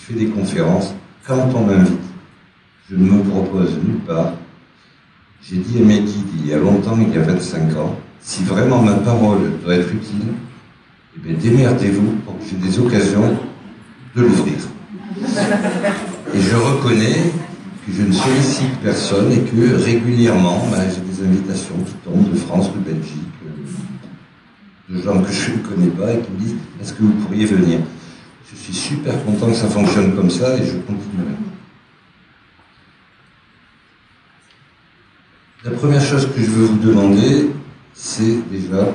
je fais des conférences, quand on m'invite, je ne me propose nulle part. J'ai dit à mes guides il y a longtemps, il y a 25 ans, si vraiment ma parole doit être utile, eh bien démerdez-vous pour que j'ai des occasions de l'ouvrir. Et je reconnais que je ne sollicite personne et que régulièrement, j'ai des invitations qui tombent de France, de Belgique, de gens que je ne connais pas et qui me disent « Est-ce que vous pourriez venir ?» Je suis super content que ça fonctionne comme ça et je continuerai. La première chose que je veux vous demander, c'est déjà,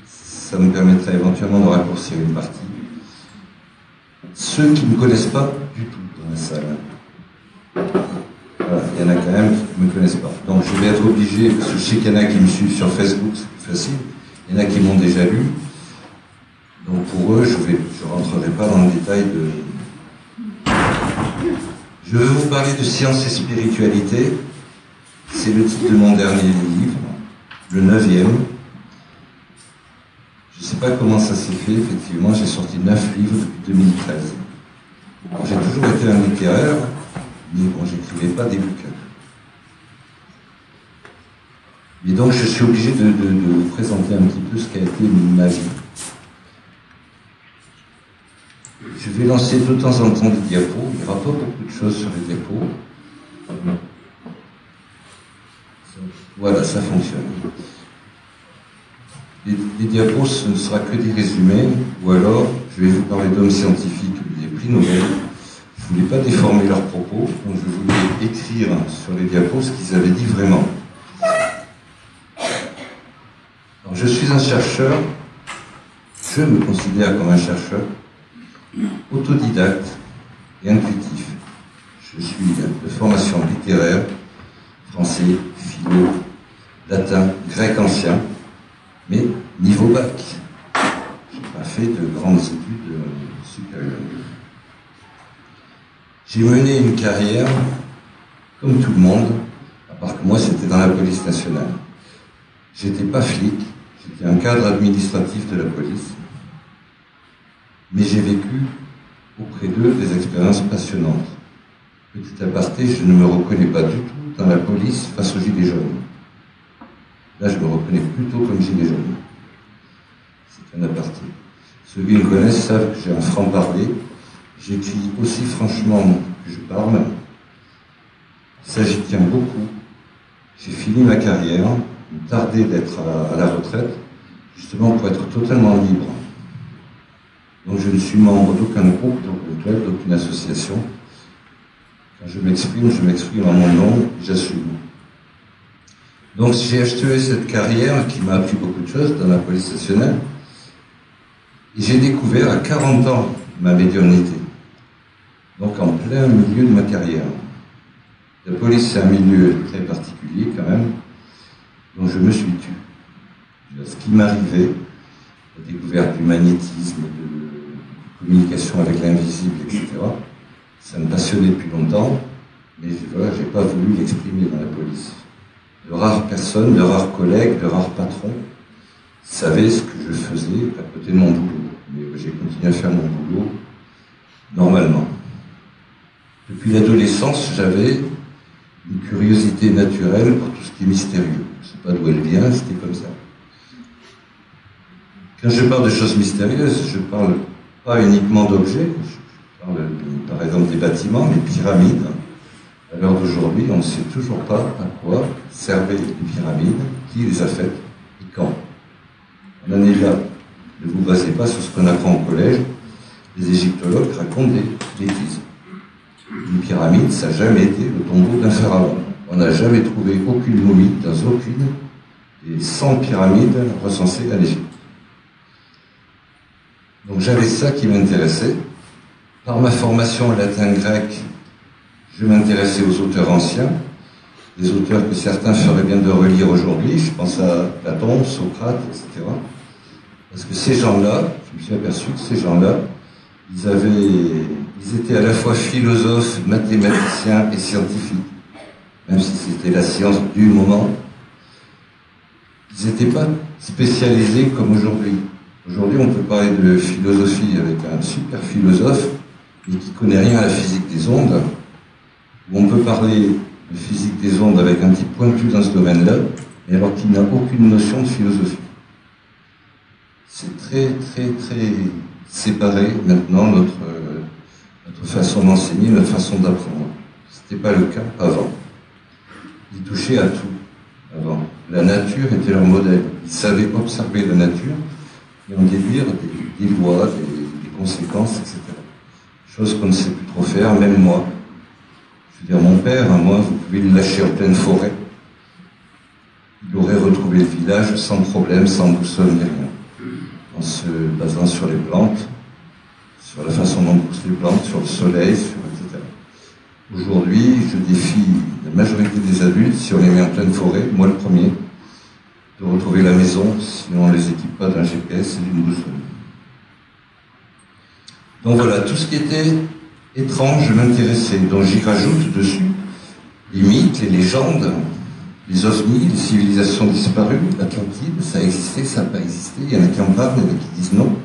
ça me permettra éventuellement de raccourcir une partie, ceux qui ne me connaissent pas du tout dans la salle. Voilà, il y en a quand même qui ne me connaissent pas. Donc je vais être obligé, parce que je sais qu'il y en a qui me suivent sur Facebook, c'est plus facile, il y en a qui m'ont déjà lu. Donc pour eux, je ne rentrerai pas dans le détail de... Je veux vous parler de science et spiritualité. C'est le titre de mon dernier livre, le 9e. Je ne sais pas comment ça s'est fait, effectivement, j'ai sorti 9 livres depuis 2013. J'ai toujours été un littéraire, mais bon, j'écrivais pas des bouquins. Et donc je suis obligé de vous présenter un petit peu ce qu'a été ma vie. Je vais lancer de temps en temps des diapos, il n'y aura pas beaucoup de choses sur les diapos. Voilà, ça fonctionne. Les diapos, ce ne sera que des résumés, ou alors je vais vous parler d'hommes scientifiques, des prix Nobel. Je ne voulais pas déformer leurs propos, donc je voulais écrire sur les diapos ce qu'ils avaient dit vraiment. Alors, je suis un chercheur, je me considère comme un chercheur, autodidacte et intuitif. Je suis de formation littéraire, français, philo, latin, grec ancien, mais niveau bac. Je n'ai pas fait de grandes études supérieures. J'ai mené une carrière, comme tout le monde, à part que moi c'était dans la police nationale. J'étais pas flic, j'étais un cadre administratif de la police, mais j'ai vécu auprès d'eux des expériences passionnantes. Petit aparté, je ne me reconnais pas du tout dans la police face aux gilets jaunes. Là, je me reconnais plutôt comme gilet jaune. C'est un aparté. Ceux qui me connaissent savent que j'ai un franc-parler. J'écris aussi franchement que je parle. Ça, j'y tiens beaucoup. J'ai fini ma carrière, il me tardait d'être à la retraite, justement pour être totalement libre. Donc je ne suis membre d'aucun groupe, d'aucune association. Quand je m'exprime en mon nom, j'assume. Donc j'ai acheté cette carrière qui m'a appris beaucoup de choses dans la police nationale. Et j'ai découvert à 40 ans ma médiumnité. Donc en plein milieu de ma carrière. La police, c'est un milieu très particulier quand même. Donc je me suis tu. Ce qui m'arrivait, la découverte du magnétisme, de communication avec l'invisible, etc. Ça me passionnait depuis longtemps, mais voilà, je n'ai pas voulu l'exprimer dans la police. De rares personnes, de rares collègues, de rares patrons savaient ce que je faisais à côté de mon boulot. Mais j'ai continué à faire mon boulot normalement. Depuis l'adolescence, j'avais une curiosité naturelle pour tout ce qui est mystérieux. Je ne sais pas d'où elle vient, c'était comme ça. Quand je parle de choses mystérieuses, je ne parle pas uniquement d'objets, je parle par exemple des bâtiments, des pyramides. À l'heure d'aujourd'hui, on ne sait toujours pas à quoi servaient les pyramides, qui les a faites et quand. On en est là. Ne vous basez pas sur ce qu'on apprend au collège. Les égyptologues racontent des bêtises. Une pyramide, ça n'a jamais été le tombeau d'un pharaon. On n'a jamais trouvé aucune momie dans aucune des 100 pyramides recensées à l'Égypte. Donc j'avais ça qui m'intéressait. Par ma formation latin-grec, je m'intéressais aux auteurs anciens, des auteurs que certains feraient bien de relire aujourd'hui. Je pense à Platon, Socrate, etc. Parce que ces gens-là, je me suis aperçu que ces gens-là, ils étaient à la fois philosophes, mathématiciens et scientifiques. Même si c'était la science du moment, ils n'étaient pas spécialisés comme aujourd'hui. Aujourd'hui, on peut parler de philosophie avec un super philosophe, et qui ne connaît rien à la physique des ondes, où on peut parler de physique des ondes avec un petit pointu dans ce domaine-là, mais alors qu'il n'a aucune notion de philosophie. C'est très séparé maintenant notre façon d'enseigner, notre façon d'apprendre. Ce n'était pas le cas avant. Ils touchaient à tout avant. La nature était leur modèle. Ils savaient observer la nature et en déduire des lois, des conséquences, etc. Chose qu'on ne sait plus trop faire, même moi. Je veux dire, mon père, moi, vous pouvez le lâcher en pleine forêt. Il aurait retrouvé le village sans problème, sans boussole ni rien. En se basant sur les plantes, sur la façon dont poussent les plantes, sur le soleil, etc. Aujourd'hui, je défie la majorité des adultes, si on les met en pleine forêt, moi le premier, de retrouver la maison si on ne les équipe pas d'un GPS et d'une boussole. Donc voilà, tout ce qui était étrange m'intéressait. Donc j'y rajoute dessus les mythes, les légendes, les ovnis, les civilisations disparues, l'Atlantide, ça a existé, ça n'a pas existé, il y en a qui en parlent, il y en a qui disent non.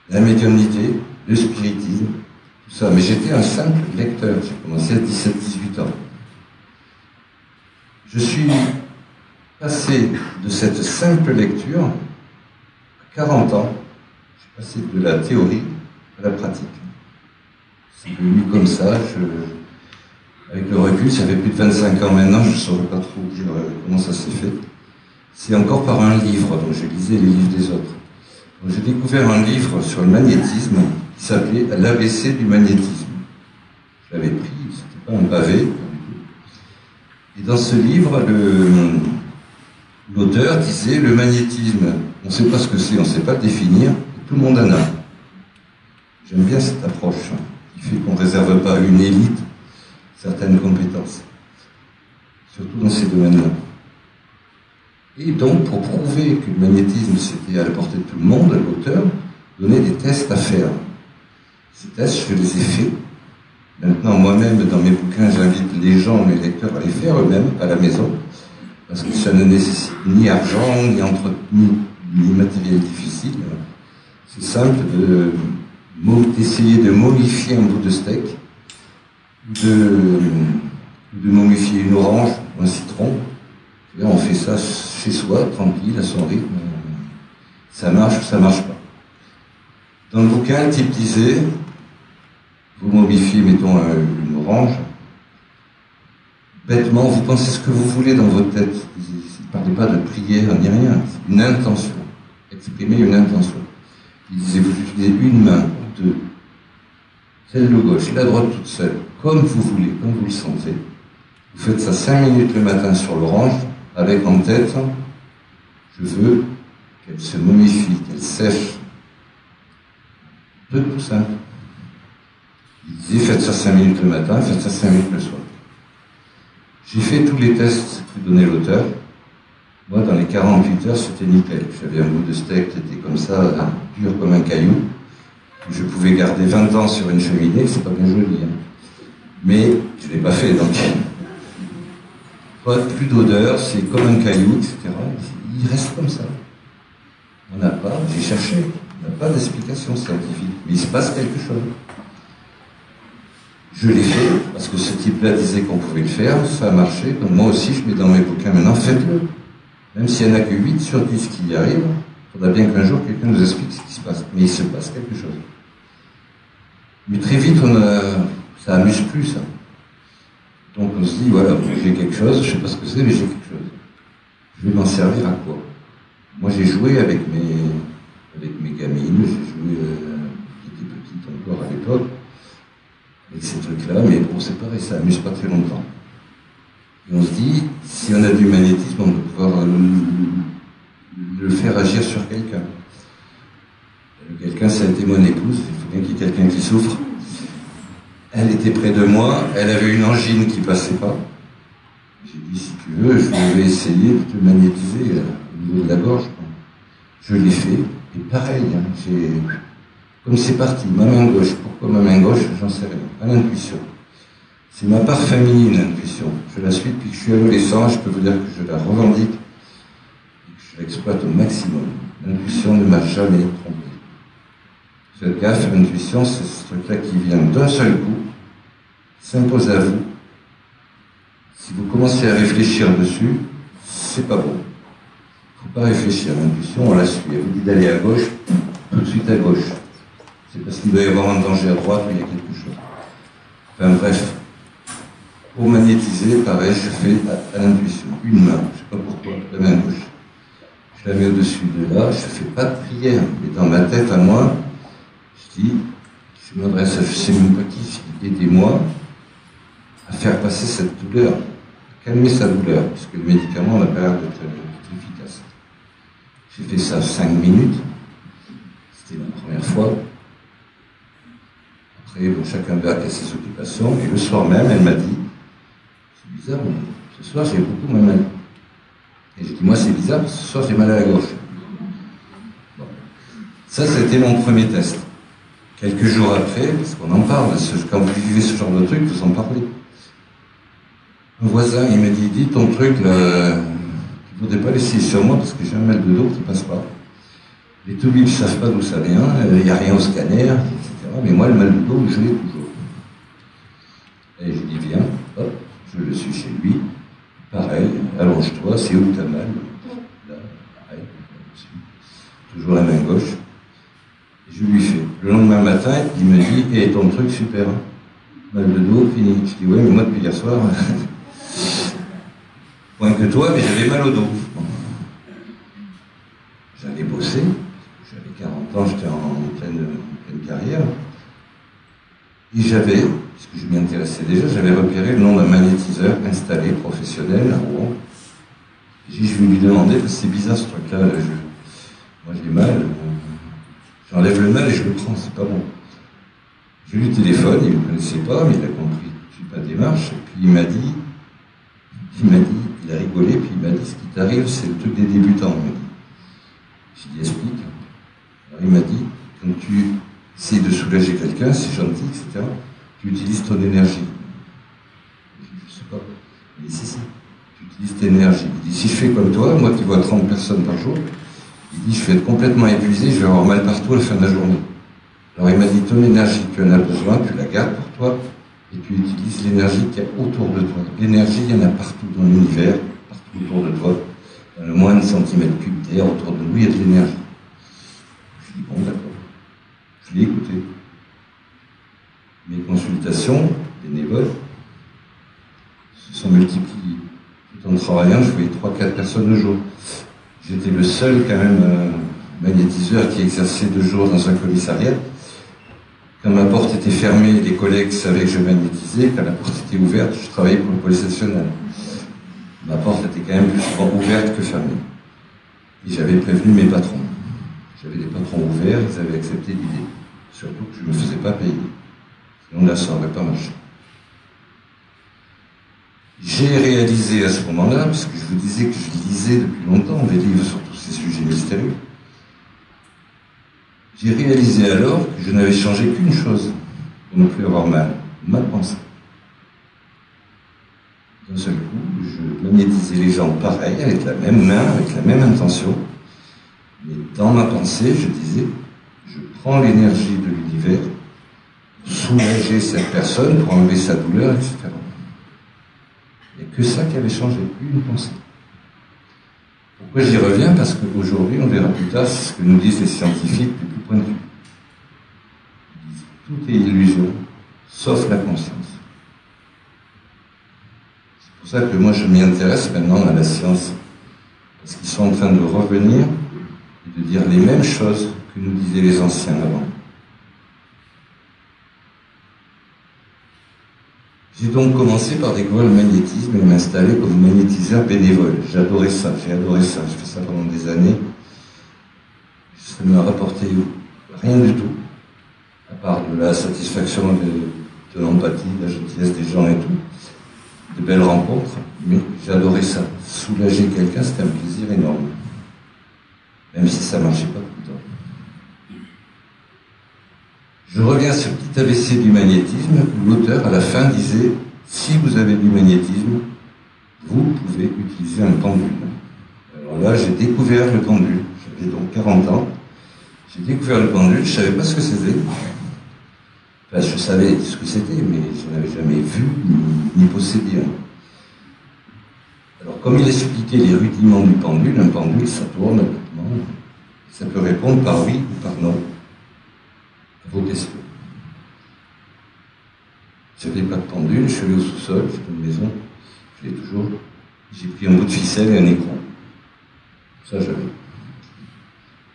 La médiumnité, le spiritisme, tout ça. Mais j'étais un simple lecteur, j'ai commencé à 17-18 ans. Je suis passé de cette simple lecture à 40 ans, je suis passé de la théorie à la pratique. C'est devenu comme ça, avec le recul, ça fait plus de 25 ans maintenant, je ne saurais pas trop dire comment ça s'est fait. C'est encore par un livre, donc je lisais les livres des autres. J'ai découvert un livre sur le magnétisme qui s'appelait l'ABC du magnétisme. Je l'avais pris, c'était pas un pavé. Et dans ce livre, l'auteur disait le magnétisme, on ne sait pas ce que c'est, on ne sait pas le définir, et tout le monde en a. J'aime bien cette approche qui fait qu'on ne réserve pas à une élite certaines compétences, surtout dans ces domaines-là. Et donc, pour prouver que le magnétisme, c'était à la portée de tout le monde, l'auteur donnait des tests à faire. Ces tests, je les ai faits. Maintenant, moi-même, dans mes bouquins, j'invite les gens, mes lecteurs, à les faire eux-mêmes, à la maison, parce que ça ne nécessite ni argent, ni matériel difficile. C'est simple d'essayer de momifier un bout de steak, de momifier une orange ou un citron. Et on fait ça chez soi, tranquille, à son rythme. Ça marche ou ça marche pas. Dans le bouquin, le type disait, vous momifiez, mettons, une orange, bêtement, vous pensez ce que vous voulez dans votre tête. Il ne parlait pas de prière ni rien, c'est une intention. Exprimer une intention. Il disait, vous utilisez une main, deux, celle de gauche, la droite toute seule, comme vous voulez, comme vous le sentez. Vous faites ça 5 minutes le matin sur l'orange, avec en tête, je veux qu'elle se momifie, qu'elle sèche. Tout simple. Il disait, faites ça 5 minutes le matin, faites ça 5 minutes le soir. J'ai fait tous les tests que donnait l'auteur. Moi, dans les 48 heures, c'était nickel. J'avais un bout de steak qui était comme ça, dur comme un caillou. Je pouvais garder 20 ans sur une cheminée, c'est pas bien joli. Hein. Mais je ne l'ai pas fait, donc... plus d'odeur, c'est comme un caillou, etc. Il reste comme ça. On n'a pas, j'ai cherché, on n'a pas d'explication scientifique, mais il se passe quelque chose. Je l'ai fait, parce que ce type-là disait qu'on pouvait le faire, ça a marché, donc moi aussi je mets dans mes bouquins maintenant, faites-le. Même s'il n'y en a que 8 sur 10 qui y arrivent, il faudra bien qu'un jour quelqu'un nous explique ce qui se passe. Mais il se passe quelque chose. Mais très vite, ça amuse plus, ça. Donc on se dit, voilà, j'ai quelque chose, je ne sais pas ce que c'est, mais j'ai quelque chose. Je vais m'en servir à quoi? Moi j'ai joué avec mes gamines, j'ai joué, j'étais petite encore à l'époque, avec ces trucs-là, mais bon, c'est pareil, ça amuse pas très longtemps. Et on se dit, si on a du magnétisme, on peut pouvoir le faire agir sur quelqu'un. Quelqu'un, ça a été mon épouse, il faut bien qu'il y ait quelqu'un qui souffre. Elle était près de moi, elle avait une angine qui passait pas. J'ai dit, si tu veux, je vais essayer de te magnétiser au niveau de la gorge. Je l'ai fait, et pareil, hein, comme c'est parti, ma main gauche. Pourquoi ma main gauche? J'en sais rien. À l'intuition. C'est ma part féminine, l'intuition. Je la suis depuis que je suis adolescent, je peux vous dire que je la revendique et que je l'exploite au maximum. L'intuition ne m'a jamais trompé. Faites gaffe, l'intuition, c'est ce truc-là qui vient d'un seul coup, s'impose à vous. Si vous commencez à réfléchir dessus, c'est pas bon. Il ne faut pas réfléchir. L'intuition, on la suit. Elle vous dit d'aller à gauche, tout de suite à gauche. C'est parce qu'il doit y avoir un danger à droite ou il y a quelque chose. Enfin bref, pour magnétiser, pareil, je fais à l'intuition. Une main, je ne sais pas pourquoi, la main gauche. Je la mets au-dessus de là, je ne fais pas de prière. Mais dans ma tête, à moi, je dis, je m'adresse à je ne sais même pas qui, je dis, aidez-moi à faire passer cette douleur, à calmer sa douleur, puisque le médicament n'a pas l'air d'être efficace. J'ai fait ça 5 minutes, c'était la première fois. Après, bon, chacun va à ses occupations, et le soir même, elle m'a dit, c'est bizarre, mais ce soir j'ai beaucoup moins mal. Et j'ai dit, moi c'est bizarre, parce que ce soir j'ai mal à la gorge. Bon. Ça, c'était mon premier test. Quelques jours après, parce qu'on en parle, quand vous vivez ce genre de truc, vous en parlez. Un voisin, il m'a dit, dis ton truc, tu ne voudrais pas l'essayer sur moi, parce que j'ai un mal de dos qui ne passe pas. Les toubibs ne savent pas d'où ça vient, il n'y a rien au scanner, etc. Mais moi, le mal de dos, je l'ai toujours. Et je dis, viens, hop, je le suis chez lui. Pareil, allonge-toi, c'est où t'as mal? Là, pareil, toujours la main gauche. Et je lui fais. Le lendemain matin, il me dit, hé, ton truc, super. Mal de dos, fini. Je dis, ouais, mais moi, depuis hier soir, moins que toi, mais j'avais mal au dos. J'allais bosser. J'avais 40 ans, j'étais en pleine carrière. Et j'avais, puisque je m'y intéressais déjà, j'avais repéré le nom d'un magnétiseur installé, professionnel, à Rouen. Je vais lui demander, parce que c'est bizarre ce truc-là, moi j'ai mal, j'enlève le mal et je le prends, c'est pas bon. Je lui téléphone, il ne me connaissait pas, mais il a compris tout de suite ma démarche, et puis il a rigolé, puis il m'a dit, ce qui t'arrive, c'est le truc des débutants. J'ai dit, explique. Alors il m'a dit, quand tu essayes de soulager quelqu'un, c'est gentil, etc., tu utilises ton énergie. Je ne sais pas. Il dit, si, tu utilises ton énergie. Il dit, si je fais comme toi, moi qui vois 30 personnes par jour, il dit, je vais être complètement épuisé, je vais avoir mal partout à la fin de la journée. Alors il m'a dit, ton énergie, tu en as besoin, tu la gardes pour toi, et tu utilises l'énergie qu'il y a autour de toi. L'énergie, il y en a partout dans l'univers, partout autour de toi. Dans le moins de centimètres cubes d'air autour de nous, il y a de l'énergie. Je dis, bon, d'accord. Je l'ai écouté. Mes consultations bénévoles se sont multipliées. Tout en travaillant, je voyais 3-4 personnes le jour. J'étais le seul, quand même, magnétiseur qui exerçait 2 jours dans un commissariat. Quand ma porte était fermée, les collègues savaient que je magnétisais. Quand la porte était ouverte, je travaillais pour le police national. Ma porte était quand même plus souvent ouverte que fermée. Et j'avais prévenu mes patrons. J'avais des patrons ouverts, ils avaient accepté l'idée. Surtout que je ne me faisais pas payer. Sinon là, ça n'aurait pas marché. J'ai réalisé à ce moment-là, parce que je vous disais que je lisais depuis longtemps des livres sur tous ces sujets mystérieux, j'ai réalisé alors que je n'avais changé qu'une chose pour ne plus avoir mal, ma pensée. D'un seul coup, je magnétisais les gens pareil, avec la même main, avec la même intention, mais dans ma pensée, je disais, je prends l'énergie de l'univers pour soulager cette personne, pour enlever sa douleur, etc. Il n'y a que ça qui avait changé, une pensée. Pourquoi j'y reviens? Parce qu'aujourd'hui, on verra plus tard, c'est ce que nous disent les scientifiques du plus point de vue. Ils disent tout est illusion, sauf la conscience. C'est pour ça que moi je m'y intéresse maintenant à la science. Parce qu'ils sont en train de revenir et de dire les mêmes choses que nous disaient les anciens avant. J'ai donc commencé par découvrir le magnétisme et m'installer comme magnétiseur bénévole. J'adorais ça, j'ai adoré ça. J'ai fait ça pendant des années. Ça ne m'a rapporté rien du tout, à part de la satisfaction de l'empathie, de la gentillesse des gens et tout, de belles rencontres. Mais j'adorais ça. Soulager quelqu'un, c'était un plaisir énorme. Même si ça ne marchait pas tout le temps. Je reviens sur le petit ABC du magnétisme, où l'auteur, à la fin, disait « Si vous avez du magnétisme, vous pouvez utiliser un pendule. » Alors là, j'ai découvert le pendule. J'avais donc 40 ans. J'ai découvert le pendule, je ne savais pas ce que c'était. Enfin, je savais ce que c'était, mais je n'avais jamais vu ni possédé un. Alors, comme il expliquait les rudiments du pendule, un pendule, ça tourne complètement. Ça peut répondre par oui ou par non à vos questions. Je n'avais pas de pendule, je suis allé au sous-sol, j'ai une maison, je l'ai toujours. J'ai pris un bout de ficelle et un écran. Ça, j'avais.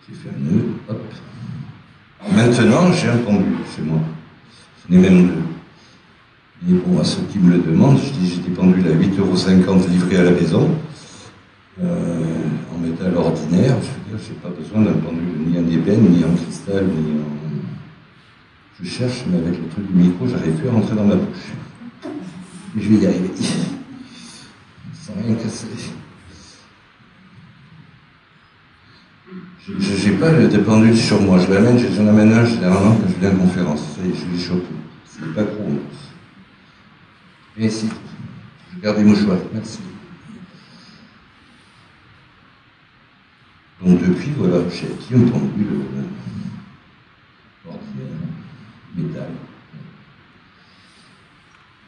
J'ai fait un nœud, hop. Maintenant, j'ai un pendule chez moi. J'en ai même deux. Et bon, à ceux qui me le demandent, je dis j'ai des pendules à 8,50 € livrés à la maison, en métal ordinaire. Je veux dire, je n'ai pas besoin d'un pendule ni en ébène, ni en cristal, ni en. Je cherche, mais avec le truc du micro, j'arrive plus à rentrer dans ma bouche. Mais je vais y arriver. Sans rien casser. Je n'ai pas de pendule sur moi. J'en amène un généralement quand je viens en conférence. Ça y est, je l'ai chopé. C'est pas gros. Et ici, je garde les mouchoirs. Merci. Donc depuis, voilà, j'ai acquis un pendule ordinaire, métal.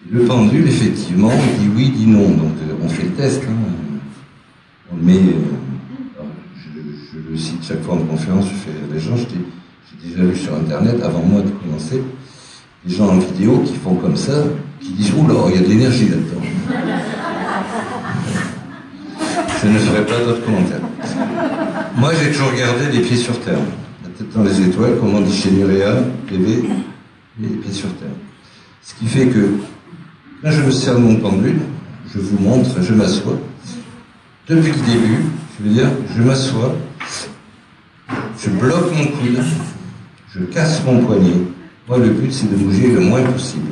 Et le pendule, effectivement, il dit oui, il dit non. Donc on fait le test. Hein. On le met. Je le cite chaque fois en conférence, je fais rire les gens. J'ai déjà vu sur Internet, avant moi de commencer, des gens en vidéo qui font comme ça, qui disent « Oula, il y a de l'énergie là-dedans ». Je ne ferai pas d'autres commentaires. Moi, j'ai toujours gardé les pieds sur terre. La tête dans les étoiles, comme on dit chez Nurea, TV, les pieds sur terre. Ce qui fait que, quand je me sers de mon pendule, je vous montre, je m'assois. Depuis le début, je veux dire, je m'assois, je bloque mon coude, je casse mon poignet. Moi, le but, c'est de bouger le moins possible.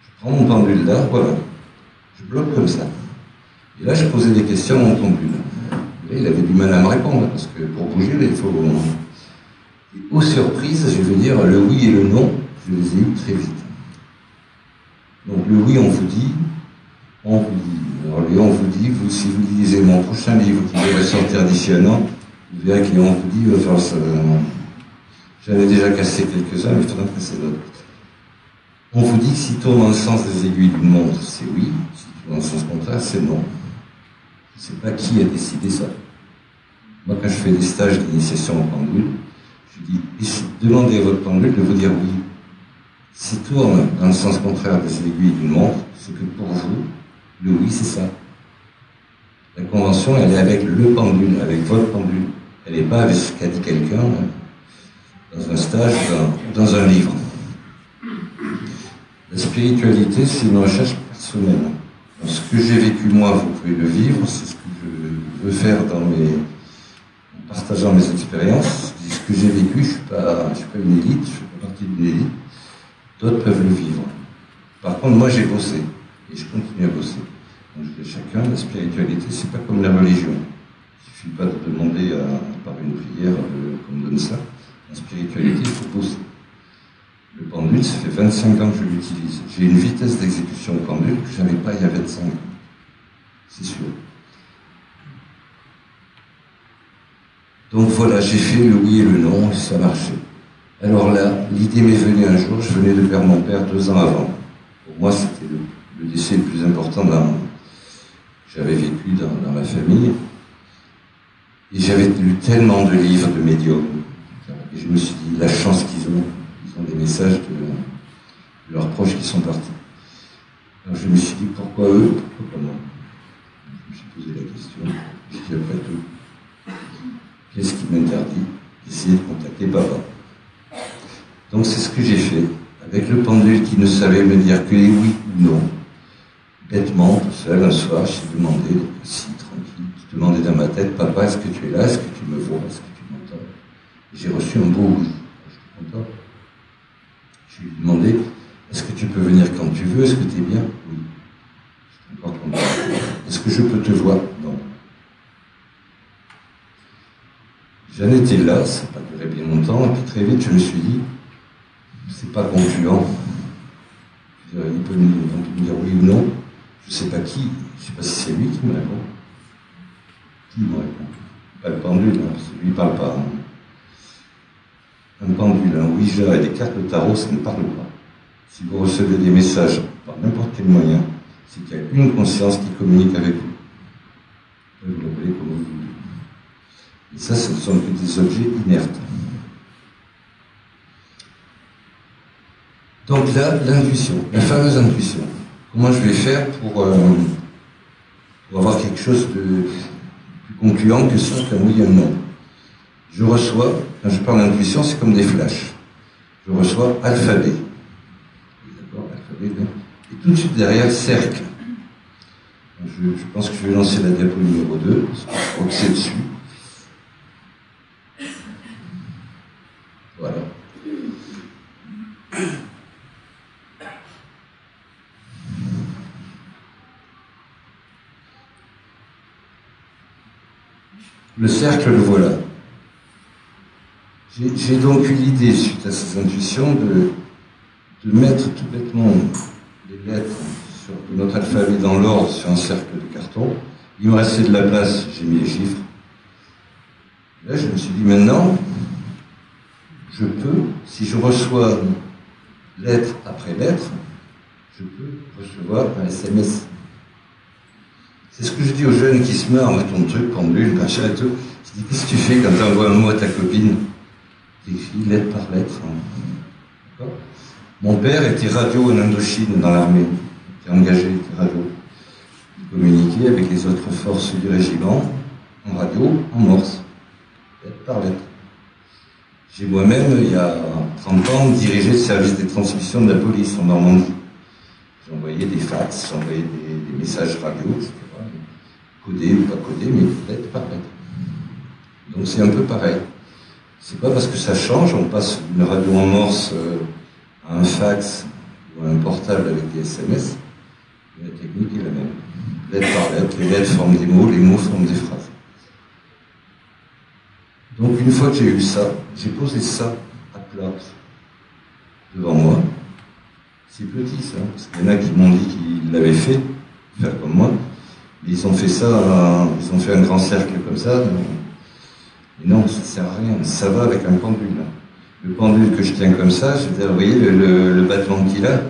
Je prends mon pendule là, voilà. Je bloque comme ça. Et là, je posais des questions à mon pendule. Et là, il avait du mal à me répondre, parce que pour bouger, là, il faut... Et aux surprises, je veux dire, le oui et le non, je les ai eus très vite. Donc le oui, on vous dit, on vous dit. Alors le on vous dit, vous, si vous lisez mon prochain livre qui devrait sortir d'ici un an, vous verrez que on vous dit, enfin, ça... J'en ai déjà cassé quelques-uns, mais il faudra en casser d'autres. On vous dit que s'il tourne dans le sens des aiguilles d'une montre, c'est oui. S'il tourne dans le sens contraire, c'est non. Je ne sais pas qui a décidé ça. Moi, quand je fais des stages d'initiation au pendule, je dis, demandez à votre pendule de vous dire oui. S'il tourne dans le sens contraire des aiguilles d'une montre, c'est que pour vous, le oui, c'est ça. La convention, elle est avec le pendule, avec votre pendule. Elle n'est pas avec ce qu'a dit quelqu'un dans un stage, dans un livre. La spiritualité, c'est une recherche personnelle. Donc, ce que j'ai vécu moi, vous pouvez le vivre, c'est ce que je veux faire en partageant mes expériences. Ce que j'ai vécu, je ne suis pas une élite, je ne fais pas partie d'une élite. D'autres peuvent le vivre. Par contre, moi, j'ai bossé. Et je continue à bosser. Donc, je dis à chacun, la spiritualité, c'est pas comme la religion. Il ne suffit pas de demander par une prière qu'on me donne ça. La spiritualité, il faut bosser. Le pendule, ça fait 25 ans que je l'utilise. J'ai une vitesse d'exécution au pendule que je n'avais pas il y a 25 ans. C'est sûr. Donc voilà, j'ai fait le oui et le non, et ça marchait. Alors là, l'idée m'est venue un jour, je venais de perdre mon père 2 ans avant. Pour moi, c'était le décès le plus important que j'avais vécu dans ma famille. Et j'avais lu tellement de livres de médiums. Et je me suis dit, la chance qu'ils ont des messages de leurs proches qui sont partis. Alors je me suis dit, pourquoi eux, pourquoi pas moi? Je me suis posé la question. Je me suis dit, après tout, qu'est-ce qui m'interdit d'essayer de contacter papa? Donc c'est ce que j'ai fait, avec le pendule qui ne savait me dire que oui ou non. Bêtement, tout seul, un soir, j'ai demandé, assis, tranquille, je demandais dans ma tête, papa, est-ce que tu es là? Est-ce que tu me vois? Est-ce que tu m'entends? J'ai reçu un beau oui. J'étais content. Je lui ai demandé, est-ce que tu peux venir quand tu veux? Est-ce que tu es bien? Oui. J'étais encore content. Est-ce que je peux te voir? Non. J'en étais là, ça n'a pas duré bien longtemps, et puis très vite, je me suis dit, c'est pas concluant. Il peut me dire oui ou non. Je ne sais pas qui, je ne sais pas si c'est lui qui me répond. Qui me répond? Pas le pendule, hein, parce que lui ne parle pas. Hein. un pendule, un Ouija et des cartes de tarot, ça ne parle pas. Si vous recevez des messages par n'importe quel moyen, c'est qu'il y a une conscience qui communique avec vous. Vous l'appelez comme vous voulez. Et ça, ce ne sont que des objets inertes. Donc là, l'intuition, la fameuse intuition. Comment je vais faire pour avoir quelque chose de plus concluant que ça, qu'un oui et un non. Je reçois, quand je parle d'intuition, c'est comme des flashs. Je reçois alphabet. D'accord, alphabet, et tout de suite derrière, cercle. Je pense que je vais lancer la diapo numéro 2, parce que je crois que c'est dessus. Voilà. Le cercle, le voilà. J'ai donc eu l'idée, suite à ces intuitions, de mettre tout bêtement les lettres de notre alphabet dans l'ordre sur un cercle de carton. Il me restait de la place, j'ai mis les chiffres. Là, je me suis dit, maintenant, je peux, si je reçois lettre après lettre, je peux recevoir un SMS. C'est ce que je dis aux jeunes qui se meurent, ton truc, pendule, machin et tout. Je dis, qu'est-ce que tu fais quand tu envoies un mot à ta copine? Tu écris lettre par lettre. Hein. Mon père était radio en Indochine, dans l'armée. Il était engagé, il était radio. Il communiquait avec les autres forces du régiment, en radio, en morse. Lettre par lettre. J'ai moi-même, il y a 30 ans, dirigé le service des transmissions de la police en Normandie. J'ai envoyé des fax, j'ai envoyé des messages radio, etc. Codés ou pas codés, mais lettre par lettre. Donc c'est un peu pareil. C'est pas parce que ça change, on passe d'une radio en morse à un fax ou à un portable avec des SMS, mais la technique est la même. Lettre par lettre, les lettres forment des mots, les mots forment des phrases. Donc une fois que j'ai eu ça, j'ai posé ça à plat devant moi. C'est petit ça, parce qu'il y en a qui m'ont dit qu'ils l'avaient fait, faire comme moi. Mais ils ont fait ça, ils ont fait un grand cercle comme ça. Et non, ça ne sert à rien. Ça va avec un pendule. Le pendule que je tiens comme ça, je veux dire, vous voyez le battement qu'il a,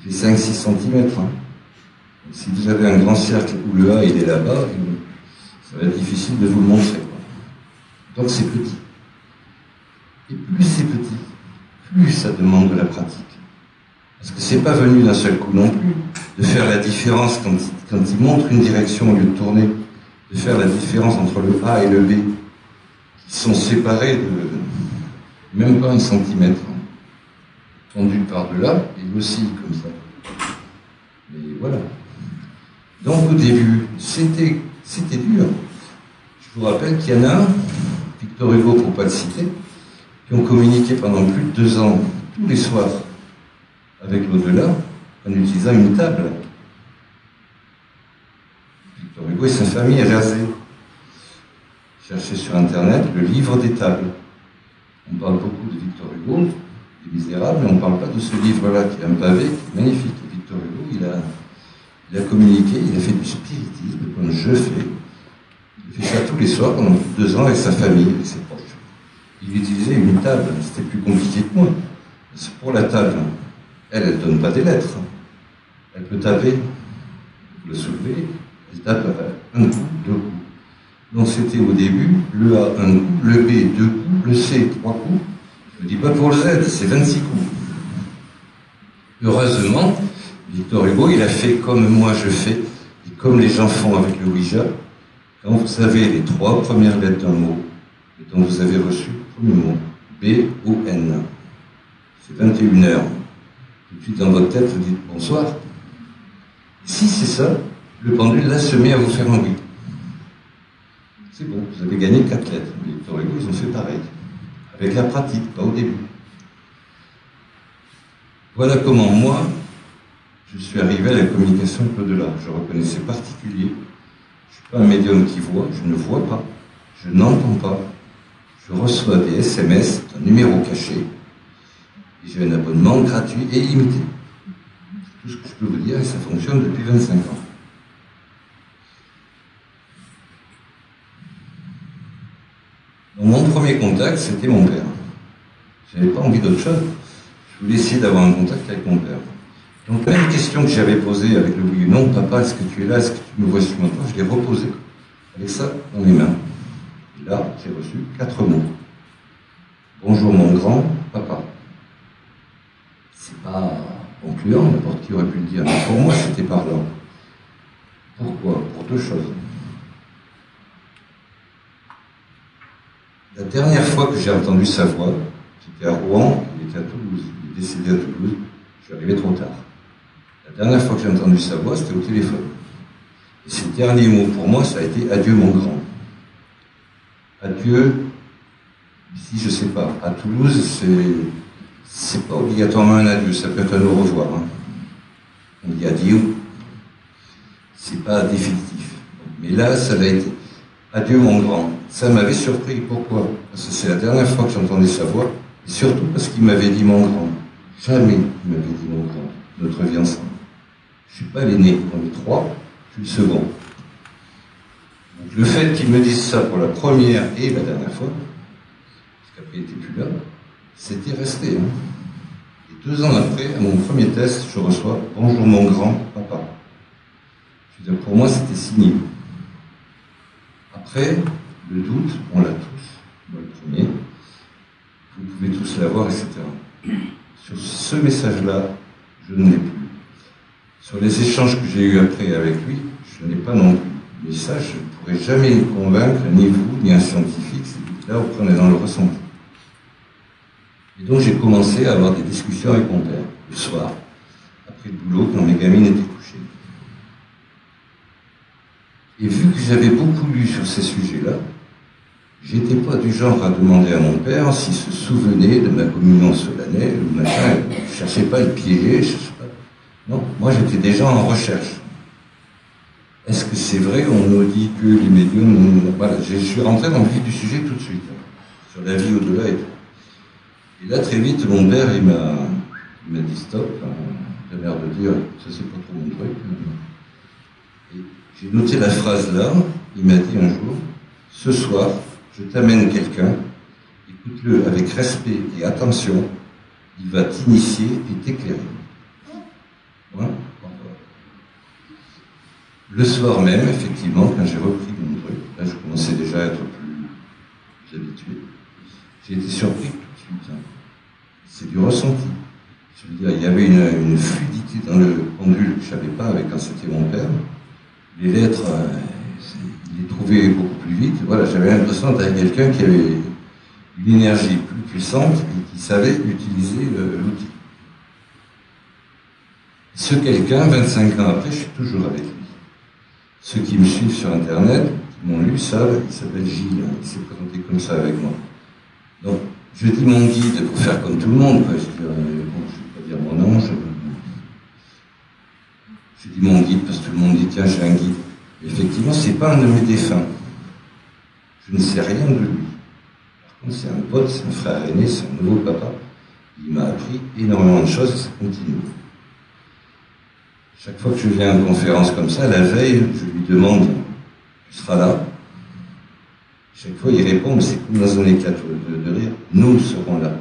il fait 5-6 cm. Hein. Si vous avez un grand cercle où le A il est là-bas, ça va être difficile de vous le montrer. Quoi. Donc c'est petit. Et plus c'est petit, plus ça demande de la pratique. Parce que c'est pas venu d'un seul coup non plus, de faire la différence quand il montre une direction au lieu de tourner, de faire la différence entre le A et le B, qui sont séparés de même pas 1 centimètre, tendu par-delà, et aussi comme ça. Mais voilà. Donc au début, c'était dur. Je vous rappelle qu'il y en a un, Victor Hugo pour ne pas le citer, qui ont communiqué pendant plus de 2 ans, tous les soirs, avec l'au-delà, en utilisant une table. Victor Hugo et sa famille est rasé. Cherchez sur Internet le livre des tables. On parle beaucoup de Victor Hugo, des Misérables, mais on ne parle pas de ce livre-là, qui est un pavé, qui est magnifique. Et Victor Hugo, il a communiqué, il a fait du spiritisme, comme je fais. Il fait ça tous les soirs pendant plus de 2 ans avec sa famille, avec ses proches. Il utilisait une table, c'était plus compliqué que moi. C'est pour la table. Elle ne donne pas des lettres. Elle peut taper, le soulever, elle tape un coup, 2 coups. Donc c'était au début, le A, 1 coup, le B, 2 coups, le C, 3 coups. Je ne dis pas pour le Z, c'est 26 coups. Heureusement, Victor Hugo, il a fait comme moi je fais, et comme les gens font avec le Ouija. Quand vous avez les 3 premières lettres d'un mot, et dont vous avez reçu le premier mot, B-O-N, c'est 21 heures. Tout de suite dans votre tête, vous dites bonsoir. Si c'est ça, le pendule là se met à vous faire un oui. C'est bon, vous avez gagné 4 lettres. Les Victor Hugo, ils ont fait pareil. Avec la pratique, pas au début. Voilà comment moi, je suis arrivé à la communication avec l'au-delà. Je reconnais c'est particulier. Je ne suis pas un médium qui voit, je ne vois pas, je n'entends pas. Je reçois des SMS d'un numéro caché. Et j'ai un abonnement gratuit et illimité. C'est tout ce que je peux vous dire et ça fonctionne depuis 25 ans. Donc, mon premier contact, c'était mon père. n'avais pas envie d'autre chose. Je voulais essayer d'avoir un contact avec mon père. Donc la même question que j'avais posée avec le oui ou non, papa, est-ce que tu es là, est-ce que tu me vois sur mon toit, je l'ai reposée avec ça dans les mains. Et là, j'ai reçu 4 mots. Bonjour mon grand papa. C'est pas concluant, n'importe qui aurait pu le dire, mais pour moi c'était parlant. Pourquoi? Pour 2 choses. La dernière fois que j'ai entendu sa voix, j'étais à Rouen, il était à Toulouse, il est décédé à Toulouse, je suis arrivé trop tard. La dernière fois que j'ai entendu sa voix, c'était au téléphone. Et ses derniers mots pour moi, ça a été adieu mon grand. Adieu, ici je sais pas, à Toulouse, c'est pas obligatoirement un adieu, ça peut être un au revoir. Hein. On dit adieu, c'est pas définitif. Mais là, ça l'a été. Adieu mon grand. Ça m'avait surpris. Pourquoi? Parce que c'est la dernière fois que j'entendais sa voix, et surtout parce qu'il m'avait dit mon grand. Jamais il m'avait dit mon grand, notre vie ensemble. Je suis pas l'aîné, on est 3, je suis le second. Donc le fait qu'il me dise ça pour la première et la dernière fois, parce qu'après il n'était plus là, c'était resté. Hein. Et 2 ans après, à mon premier test, je reçois « Bonjour mon grand papa ». Je veux dire, pour moi, c'était signé. Après, le doute, on l'a tous, moi le premier, vous pouvez tous l'avoir, etc. Sur ce message-là, je ne l'ai plus. Sur les échanges que j'ai eus après avec lui, je n'ai pas non plus. Mais ça, je ne pourrais jamais le convaincre, ni vous, ni un scientifique. Là, vous prenez dans le ressenti. Et donc, j'ai commencé à avoir des discussions avec mon père, le soir, après le boulot, quand mes gamines étaient couchées. Et vu que j'avais beaucoup lu sur ces sujets-là, j'étais pas du genre à demander à mon père s'il se souvenait de ma communion solennelle ou machin. Je cherchais pas à le piéger, je cherchais pas. Non, moi j'étais déjà en recherche. Est-ce que c'est vrai, on nous dit que les médiums... Voilà, je suis rentré dans le vif du sujet tout de suite, sur la vie au-delà et tout. Et là, très vite, mon père, il m'a dit stop, j'ai l'air de dire, ça c'est pas trop mon truc. Et j'ai noté la phrase là, il m'a dit un jour, ce soir, je t'amène quelqu'un, écoute-le avec respect et attention, il va t'initier et t'éclairer. Voilà. Le soir même, effectivement, quand j'ai repris mon truc, là je commençais déjà à être plus habitué, j'ai été surpris tout de suite. Hein. C'est du ressenti. Je veux dire, il y avait une fluidité dans le pendule que je ne savais pas avec quand c'était mon père. Les lettres, il les trouvait beaucoup plus vite. Voilà, j'avais l'impression d'être quelqu'un qui avait une énergie plus puissante et qui savait utiliser l'outil. Ce quelqu'un, 25 ans après, je suis toujours avec lui. Ceux qui me suivent sur Internet, qui m'ont lu, savent, il s'appelle Gilles, il s'est présenté comme ça avec moi. Donc, je dis mon guide pour faire comme tout le monde, quoi. Je dis, bon, je ne vais pas dire mon nom, je dis mon guide parce que tout le monde dit, tiens, j'ai un guide. Effectivement, c'est pas un de mes défunts. Je ne sais rien de lui. Par contre, c'est un pote, c'est un frère aîné, c'est un nouveau papa. Il m'a appris énormément de choses et ça continue. Chaque fois que je viens à une conférence comme ça, la veille, je lui demande, tu seras là? Chaque fois, il répond, mais c'est comme dans un éclat de rire, nous serons là.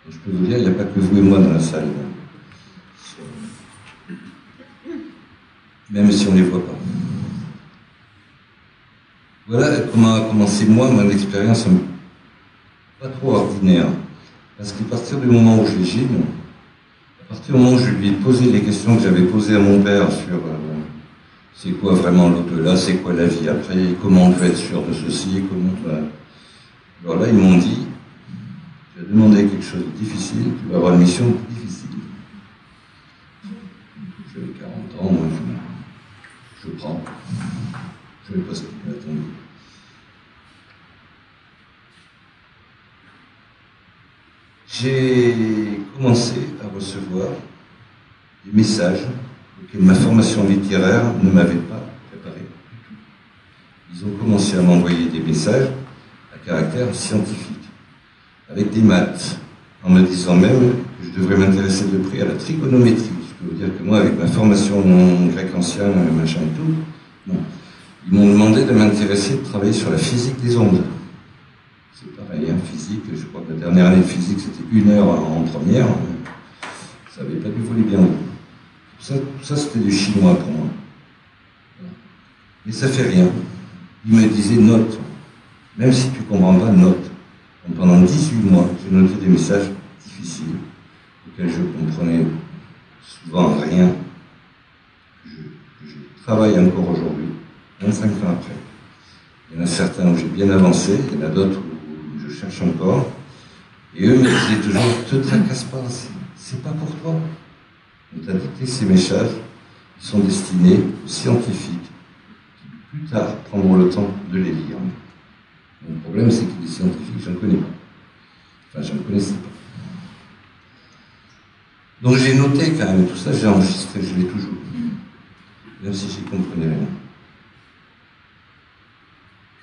Et je peux vous dire, il n'y a pas que vous et moi dans la salle. Même si on ne les voit pas. Voilà comment a commencé, moi, mon expérience pas trop ordinaire. Parce qu'à partir du moment où j'ai Gilles, à partir du moment où je lui ai posé les questions que j'avais posées à mon père sur c'est quoi vraiment l'au-delà, c'est quoi la vie après, comment on peut être sûr de ceci, comment... Alors là, ils m'ont dit, tu as demandé quelque chose de difficile, tu vas avoir une mission difficile. J'avais 40 ans, moi, je prends. Je ne sais pas ce qui m'attendait. J'ai commencé à recevoir des messages auxquels ma formation littéraire ne m'avait pas préparé du tout. Ils ont commencé à m'envoyer des messages à caractère scientifique, avec des maths, en me disant même que je devrais m'intéresser de près à la trigonométrie. Je peux vous dire que moi, avec ma formation grec ancien, machin et tout, non. Ils m'ont demandé de m'intéresser, de travailler sur la physique des ondes. c'est pareil, hein, physique, je crois que la dernière année de physique, c'était 1 heure en première. Ça n'avait pas dû voler bien haut. Tout ça c'était du chinois pour moi. Mais ça fait rien. Il me disait note. Même si tu ne comprends pas, note. Donc pendant 18 mois, j'ai noté des messages difficiles, auxquels je comprenais souvent rien, que je travaille encore aujourd'hui, 25 ans après. Il y en a certains où j'ai bien avancé, il y en a d'autres où je cherche encore. Et eux me disaient toujours, ne te tracasse pas, c'est pas pour toi. On t'a dicté ces messages, ils sont destinés aux scientifiques, qui plus tard prendront le temps de les lire. Le problème, c'est que les scientifiques, je ne connais pas. Enfin, je ne connaissais pas. Donc j'ai noté quand même tout ça, j'ai enregistré, je l'ai toujours. Même si j'y comprenais rien.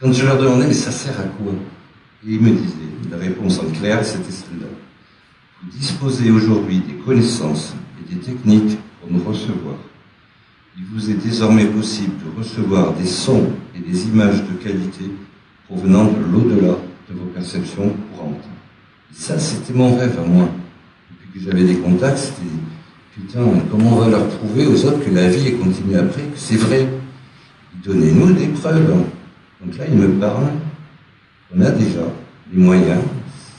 Quand je leur demandais, mais ça sert à quoi? Et ils me disaient, la réponse en clair, c'était celle-là. Vous disposez aujourd'hui des connaissances et des techniques pour nous recevoir. Il vous est désormais possible de recevoir des sons et des images de qualité provenant de l'au-delà de vos perceptions courantes. Et ça, c'était mon rêve à moi. Depuis que j'avais des contacts, c'était putain, comment on va leur prouver aux autres que la vie est continue après, que c'est vrai? Donnez-nous des preuves. Donc là, il me parle, on a déjà les moyens,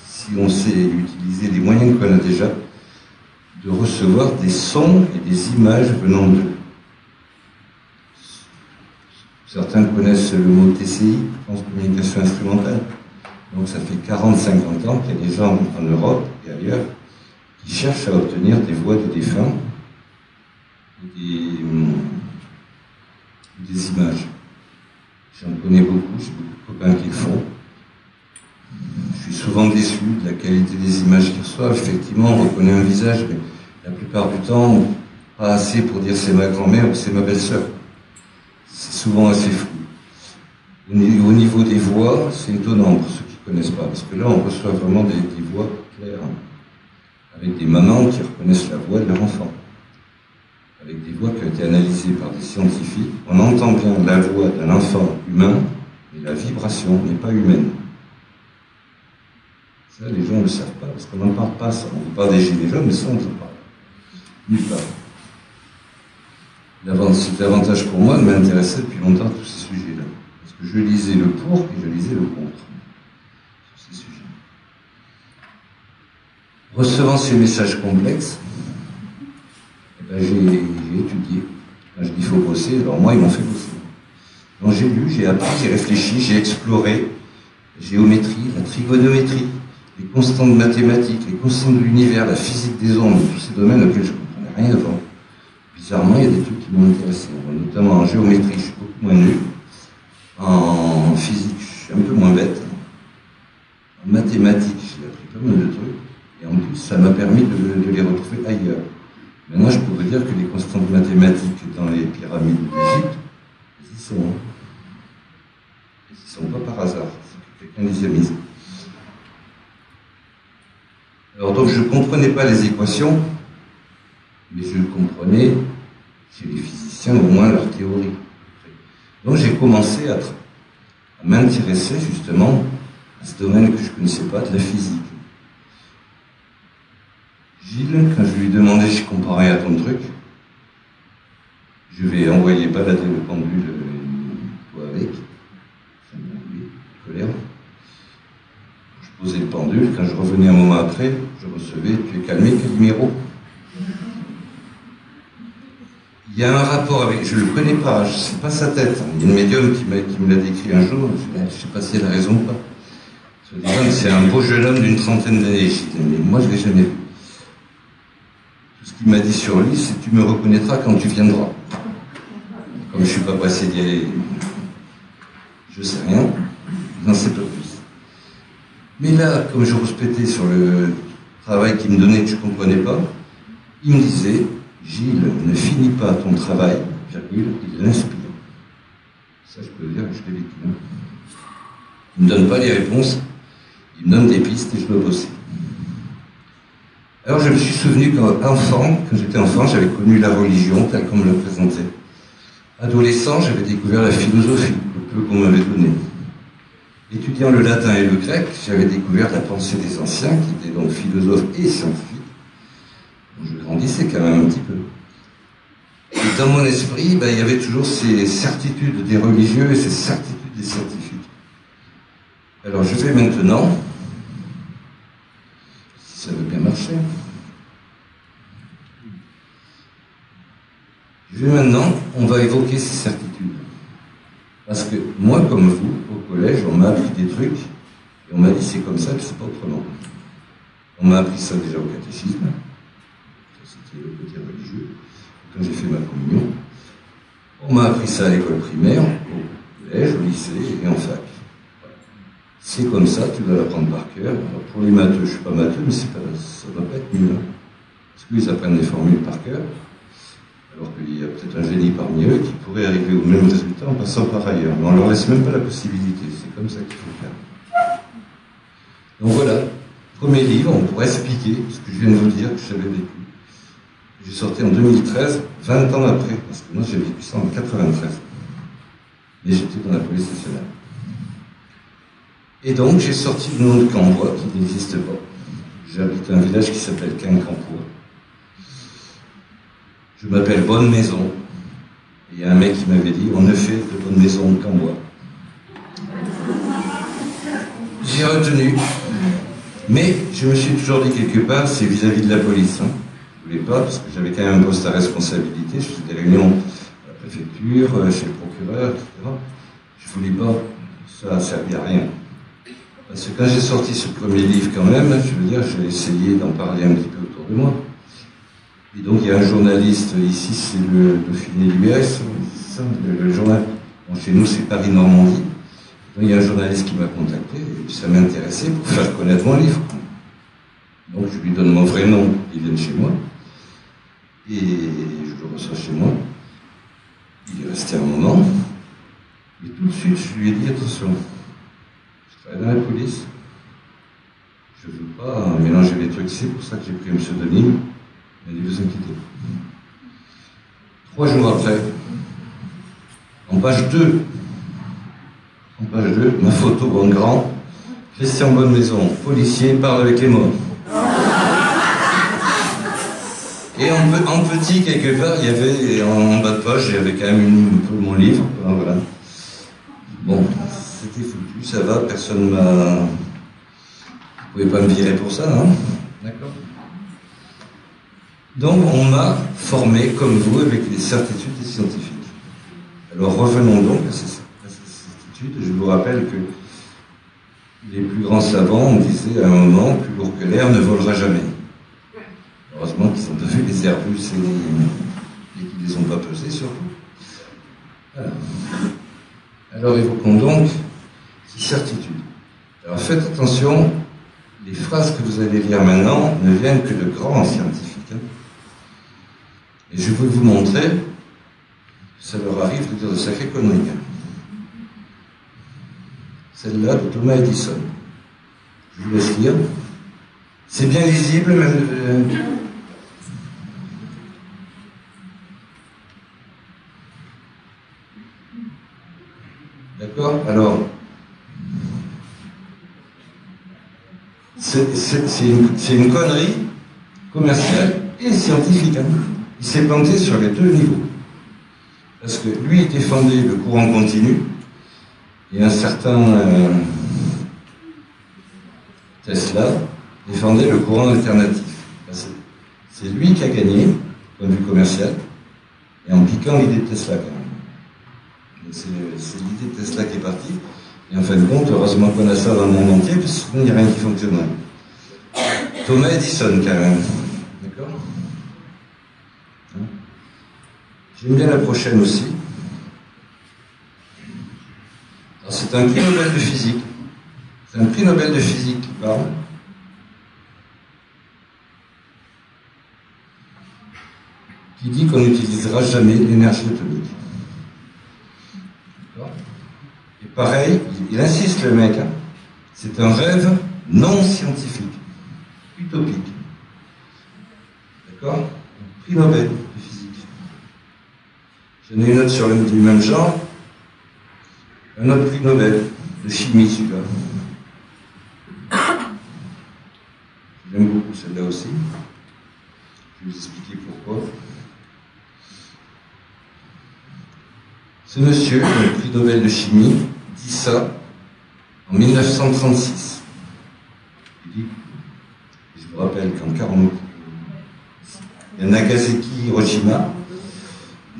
si on sait utiliser les moyens qu'on a déjà, de recevoir des sons et des images venant d'eux. Certains connaissent le mot TCI, transcommunication instrumentale. Donc ça fait 40-50 ans qu'il y a des gens en Europe et ailleurs qui cherchent à obtenir des voix de défunts et des images. J'en connais beaucoup, j'ai beaucoup de copains qui le font. Je suis souvent déçu de la qualité des images qu'ils reçoivent. Effectivement, on reconnaît un visage, mais la plupart du temps, pas assez pour dire c'est ma grand-mère ou c'est ma belle-sœur. C'est souvent assez flou. Au niveau des voix, c'est étonnant pour ceux qui ne connaissent pas, parce que là, on reçoit vraiment des voix claires, avec des mamans qui reconnaissent la voix de leur enfant, avec des voix qui ont été analysées par des scientifiques. On entend bien la voix d'un enfant humain, mais la vibration n'est pas humaine. Ça, les gens ne le savent pas, parce qu'on n'en parle pas, ça. On vous parle des gilets jaunes, mais ça, on ne parle pas. Nulle part. C'était l'avantage pour moi de m'intéresser depuis longtemps à tous ces sujets-là. Parce que je lisais le pour et je lisais le contre sur ces sujets. Recevant ces messages complexes, j'ai étudié. Quand je dis il faut bosser, alors moi, ils m'ont fait bosser. Donc j'ai lu, j'ai appris, j'ai réfléchi, j'ai exploré la géométrie, la trigonométrie, les constantes mathématiques, les constantes de l'univers, la physique des ondes, tous ces domaines auxquels je ne comprenais rien avant. Bizarrement, il y a des trucs qui m'ont intéressé, notamment en géométrie, je suis beaucoup moins nul. En physique, je suis un peu moins bête. En mathématiques, j'ai appris pas mal de trucs. Et en plus, ça m'a permis de les retrouver ailleurs. Maintenant, je peux vous dire que les constantes mathématiques dans les pyramides d'Égypte, elles y sont. Elles y sont pas par hasard. C'est que quelqu'un les a mises. Alors donc, je ne comprenais pas les équations, mais je comprenais, chez les physiciens, au moins leur théorie. Donc j'ai commencé à m'intéresser justement à ce domaine que je ne connaissais pas, de la physique. Gilles, quand je lui demandais si je comparais à ton truc, je vais envoyer balader le pendule, toi avec, colère. Je posais le pendule, quand je revenais un moment après, je recevais « Tu es calmé, Calimero ?» Il y a un rapport avec, je ne le connais pas, je ne sais pas sa tête. Il y a une médium qui me l'a décrit un jour, je ne sais pas si elle a raison ou pas. C'est un beau jeune homme d'une trentaine d'années, mais moi je ne l'ai jamais vu. Tout ce qu'il m'a dit sur lui, c'est tu me reconnaîtras quand tu viendras. Comme je ne suis pas pressé d'y aller, je ne sais rien, je n'en sais pas plus. Mais là, comme je respectais sur le travail qu'il me donnait que je ne comprenais pas, il me disait, Gilles, ne finis pas ton travail, virgule, il l'inspire. Ça, je peux le dire que je l'ai vécu. Il ne me donne pas les réponses, il me donne des pistes et je dois bosser. Alors je me suis souvenu qu'enfant, quand j'étais enfant, j'avais connu la religion telle qu'on me la présentait. Adolescent, j'avais découvert la philosophie, le peu qu'on m'avait donné. Étudiant le latin et le grec, j'avais découvert la pensée des anciens, qui étaient donc philosophes et scientifiques. Donc je grandissais quand même un petit peu. Et dans mon esprit, il y avait toujours ces certitudes des religieux et ces certitudes des scientifiques. Alors je vais maintenant, si ça veut bien marcher, on va évoquer ces certitudes. Parce que moi, comme vous, au collège, on m'a appris des trucs, et on m'a dit c'est comme ça, que c'est pas autrement. On m'a appris ça déjà au catéchisme, ça c'était le côté religieux, quand j'ai fait ma communion. On m'a appris ça à l'école primaire, au collège, au lycée et en fac. C'est comme ça, tu dois l'apprendre par cœur. Alors pour les matheux, je ne suis pas matheux, mais ça ne doit pas être mieux. Parce qu'ils apprennent les formules par cœur, alors qu'il y a peut-être un génie parmi eux qui pourrait arriver au même résultat en passant par ailleurs. Mais on ne leur laisse même pas la possibilité, c'est comme ça qu'il faut faire. Donc voilà, premier livre, on pourrait expliquer ce que je viens de vous dire, que j'avais vécu. J'ai sorti en 2013, 20 ans après, parce que moi j'ai vécu ça en 93. Mais j'étais dans la police nationale. Et donc j'ai sorti le nom de Cambois, qui n'existe pas. J'habite un village qui s'appelle Quincampoix. Je m'appelle Bonne Maison. Et il y a un mec qui m'avait dit, on ne fait de Bonne Maison qu'en bois. J'ai retenu. Mais je me suis toujours dit quelque part, c'est vis-à-vis de la police. Hein. Je ne voulais pas, parce que j'avais quand même un poste à responsabilité. Je faisais des réunions à la préfecture, chez le procureur, etc. Je ne voulais pas, ça ne servait à rien. Parce que quand j'ai sorti ce premier livre quand même, je veux dire, j'ai essayé d'en parler un petit peu autour de moi. Et donc il y a un journaliste, ici c'est le Dauphiné Libérès, c'est ça, le journal. Bon, chez nous c'est Paris-Normandie. Donc il y a un journaliste qui m'a contacté, et puis ça m'intéressait pour faire connaître mon livre. Donc je lui donne mon vrai nom, il vient chez moi. Et je le reçois chez moi. Il est resté un moment. Et tout de suite je lui ai dit, attention, je travaille dans la police. Je ne veux pas mélanger les trucs, c'est pour ça que j'ai pris un pseudonyme. Mais ne vous inquiétez pas. 3 jours après, en page 2, ma photo en grand, Christian Bonnemaison, policier, parle avec les morts. Et en petit, quelque part, il y avait, en bas de page, il y avait quand même un peu mon livre. Voilà. Bon, c'était foutu, ça va, personne m'a... Vous ne pouvez pas me virer pour ça, hein? D'accord. Donc on m'a formé, comme vous, avec les certitudes des scientifiques. Alors revenons donc à ces certitudes. Je vous rappelle que les plus grands savants disaient à un moment, plus lourd que l'air ne volera jamais. Heureusement qu'ils ont pas vu les Airbus et qu'ils ne les ont pas pesés surtout. Voilà. Alors évoquons donc ces certitudes. Alors faites attention, les phrases que vous allez lire maintenant ne viennent que de grands scientifiques. Hein. Et je veux vous montrer que ça leur arrive de dire de sacrées conneries. Celle-là de Thomas Edison. Je vous laisse lire. C'est bien lisible, même. D'accord? Alors, c'est une connerie commerciale et scientifique. Hein. Il s'est planté sur les deux niveaux. Parce que lui, il défendait le courant continu, et un certain Tesla défendait le courant alternatif. C'est lui qui a gagné, du point de vue commercial, et en piquant l'idée de Tesla, quand même. C'est l'idée de Tesla qui est partie, et en fin de compte, heureusement qu'on a ça dans le monde entier, parce qu'il n'y a rien qui fonctionnerait. Thomas Edison, quand même. D'accord? J'aime bien la prochaine aussi. C'est un prix Nobel de physique. C'est un prix Nobel de physique qui parle. Qui dit qu'on n'utilisera jamais l'énergie atomique. D'accord? Et pareil, il insiste le mec, hein. C'est un rêve non scientifique, utopique. D'accord? Prix Nobel de physique. J'en ai une autre sur du même genre. Un autre prix Nobel de chimie, celui-là. J'aime beaucoup celle-là aussi. Je vais vous expliquer pourquoi. Ce monsieur, le prix Nobel de chimie, dit ça en 1936. Il dit, je vous rappelle qu'en 40, il y a Nagasaki, Hiroshima,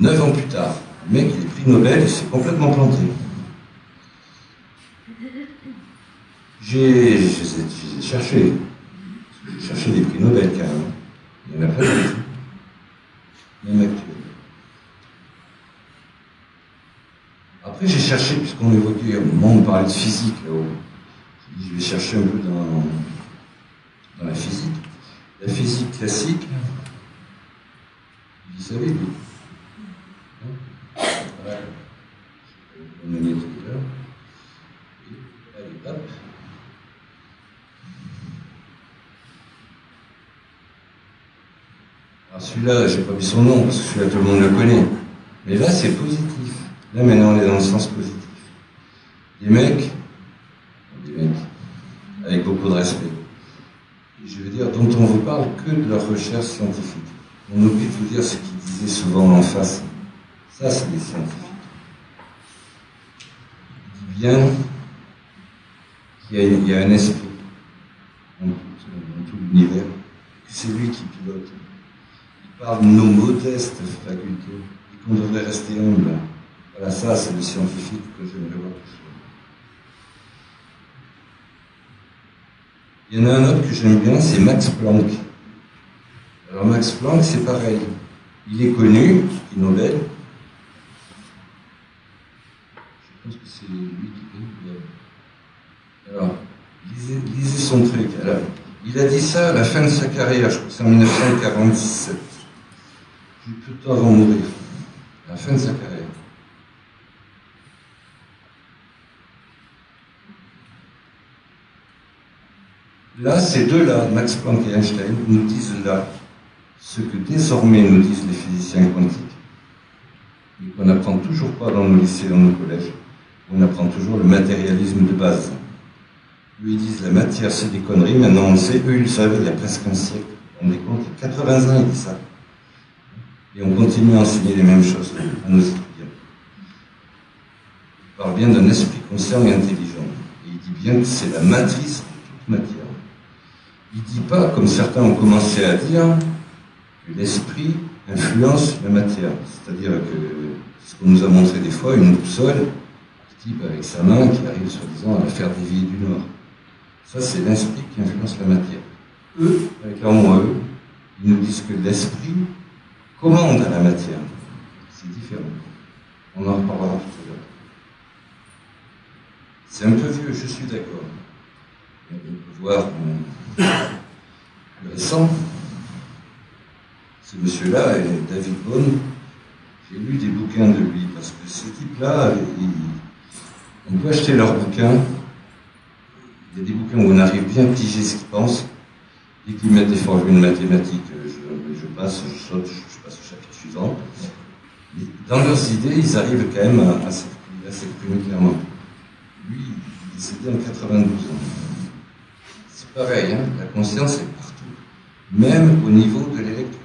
9 ans plus tard. Le mec, il est prix Nobel, il s'est complètement planté. J'ai cherché. J'ai cherché des prix Nobel quand même. Il y en a pas d'autres. Même actuel. Après, j'ai cherché, puisqu'on évoquait, au moment où on parlait de physique, là-haut, je vais chercher un peu dans la physique. La physique classique, vous savez, lui. Voilà. On en est tout à l'heure. Allez, hop. Alors celui-là, j'ai pas mis son nom, parce que celui-là, tout le monde le connaît. Mais là, c'est positif. Là, maintenant, on est dans le sens positif. Des mecs, avec beaucoup de respect. Et je veux dire, dont on vous parle que de leur recherche scientifique. On oublie de vous dire ce qu'ils disaient souvent en face. Ça, c'est des scientifiques. Il dit bien qu'il y a un esprit dans tout l'univers, que c'est lui qui pilote. Il parle de nos modestes facultés, et qu'on devrait rester humble. Voilà, ça, c'est le scientifique que j'aimerais voir plus souvent. Il y en a un autre que j'aime bien, c'est Max Planck. Alors Max Planck, c'est pareil. Il est connu, prix Nobel. Je pense que c'est lui qui est Nobel. Alors, lisez son truc. Alors, il a dit ça à la fin de sa carrière, je crois que c'est en 1947. Peu de temps avant de mourir. À la fin de sa carrière. Là, ces deux-là, Max Planck et Einstein, nous disent là ce que désormais nous disent les physiciens quantiques, mais qu'on n'apprend toujours pas dans nos lycées, dans nos collèges, où on apprend toujours le matérialisme de base. Eux, ils disent la matière, c'est des conneries, maintenant on le sait, eux, ils le savaient il y a presque un siècle. On est compte, il y a 80 ans, ils disent ça. Et on continue à enseigner les mêmes choses à nos étudiants. Il parle bien d'un esprit conscient et intelligent. Et il dit bien que c'est la matrice de toute matière. Il ne dit pas, comme certains ont commencé à dire, que l'esprit influence la matière. C'est-à-dire que ce qu'on nous a montré des fois, une boussole, le type avec sa main qui arrive soi-disant à la faire dévier du nord. Ça, c'est l'esprit qui influence la matière. Eux, avec leur mot à eux, ils nous disent que l'esprit commande à la matière. C'est différent. On en reparlera tout à l'heure. C'est un peu vieux, je suis d'accord. On peut voir le récent. Ce monsieur-là, David Bohm, j'ai lu des bouquins de lui, parce que ces types-là, on peut acheter leurs bouquins. Il y a des bouquins où on arrive bien à piger ce qu'ils pensent, et qu'ils mettent des formules mathématiques. Je passe, je saute, je passe au chapitre suivant. Mais dans leurs idées, ils arrivent quand même à s'exprimer clairement. Lui, il est décédé en 92 ans. C'est pareil, hein, la conscience est partout, même au niveau de l'électron.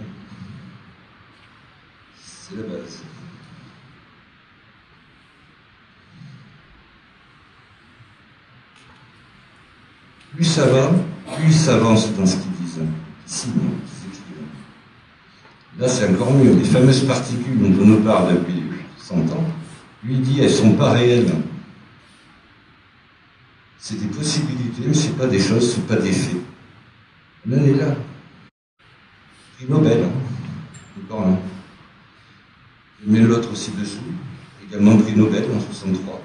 C'est la base. Plus ça va, plus ils s'avancent dans ce qu'ils disent. Ici, là, c'est encore mieux. Les fameuses particules dont on nous parle depuis 100 ans, lui dit elles ne sont pas réelles. C'est des possibilités, mais ce n'est pas des choses, ce n'est pas des faits. On en est là. Prix Nobel, encore un. Je mets l'autre aussi dessous, également prix Nobel en 1963.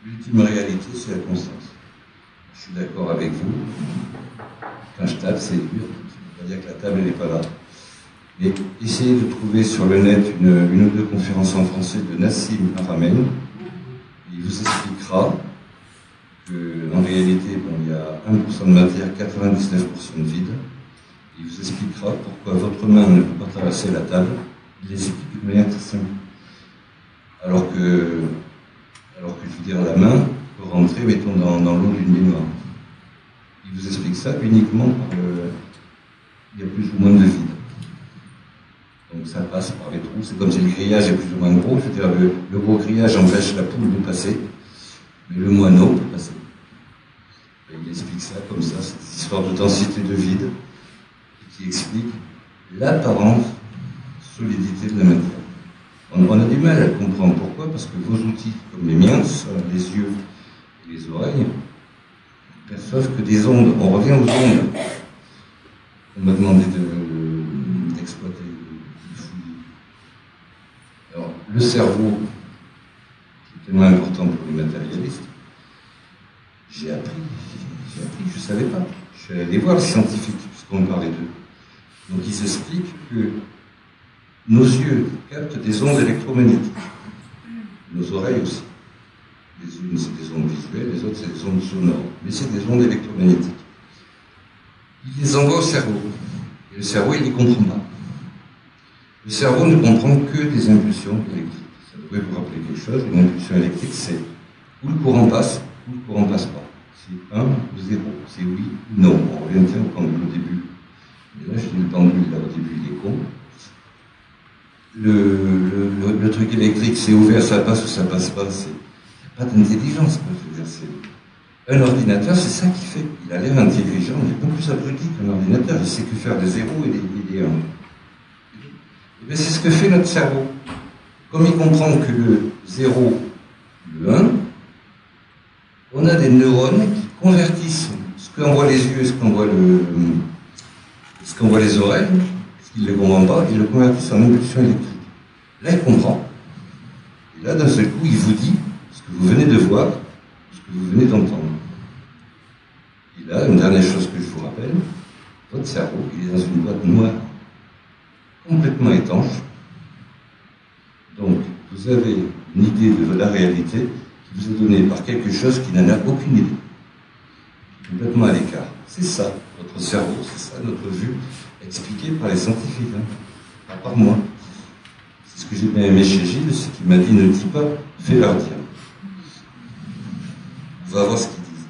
L'ultime réalité, c'est la conscience. Je suis d'accord avec vous. Quand je tape, c'est dur. Je ne veux pas dire que la table n'est pas là. Mais essayez de trouver sur le net une ou deux conférences en français de Nassim Haramein. Il vous expliquera qu'en réalité, bon, il y a 1% de matière, 99% de vide. Il vous expliquera pourquoi votre main ne peut pas traverser la table. Il les explique de manière très simple. alors que je veux dire, la main peut rentrer, mettons, dans l'eau d'une baignoire. Il vous explique ça uniquement par il y a plus ou moins de vide. Donc ça passe par les trous, c'est comme si le grillage est plus ou moins gros, c'est-à-dire le gros grillage empêche la poule de passer, mais le moineau peut passer. Et il explique ça comme ça, cette histoire de densité de vide, qui explique l'apparente solidité de la matière. On a du mal à le comprendre. Pourquoi? Parce que vos outils, comme les miens, les yeux et les oreilles, perçoivent que des ondes. On revient aux ondes. On m'a demandé d'exploiter, de fouiller. Alors, le cerveau, qui est tellement important pour les matérialistes, j'ai appris, je ne savais pas. Je suis allé voir les scientifiques, puisqu'on parlait d'eux. Donc ils expliquent que nos yeux captent des ondes électromagnétiques. Nos oreilles aussi. Les unes, c'est des ondes visuelles, les autres, c'est des ondes sonores. Mais c'est des ondes électromagnétiques. Ils les envoient au cerveau. Et le cerveau, il ne les comprend pas. Le cerveau ne comprend que des impulsions électriques. Ça pourrait vous rappeler quelque chose. Une impulsion électrique, c'est où le courant passe, ou le courant ne passe pas. C'est 1 ou 0. C'est oui ou non. On revient au pendule au début. Et là, je dis le pendule, là, au début, il est con. Le truc électrique, c'est ouvert, ça passe ou ça passe pas. Il n'y a pas d'intelligence. Un ordinateur, c'est ça qu'il fait. Il a l'air intelligent, il est beaucoup plus abruti qu'un ordinateur. Il sait que faire des zéros et des 1. Et c'est ce que fait notre cerveau. Comme il comprend que le 0, le 1, on a des neurones qui convertissent ce qu'envoient les yeux et ce qu'envoient les oreilles, parce qu'ils ne le comprennent pas, ils le convertissent en impulsion électrique. Là, il comprend. Et là, d'un seul coup, il vous dit ce que vous venez de voir, ce que vous venez d'entendre. Et là, une dernière chose que je vous rappelle, votre cerveau, il est dans une boîte noire, complètement étanche. Donc, vous avez une idée de la réalité qui vous est donnée par quelque chose qui n'en a aucune idée. Complètement à l'écart. C'est ça, votre cerveau, c'est ça, notre vue, expliquée par les scientifiques, hein, pas par moi. C'est ce que j'ai bien aimé chez Gilles, c'est qu'il m'a dit, ne dis pas, fais-leur dire. On va voir ce qu'ils disent.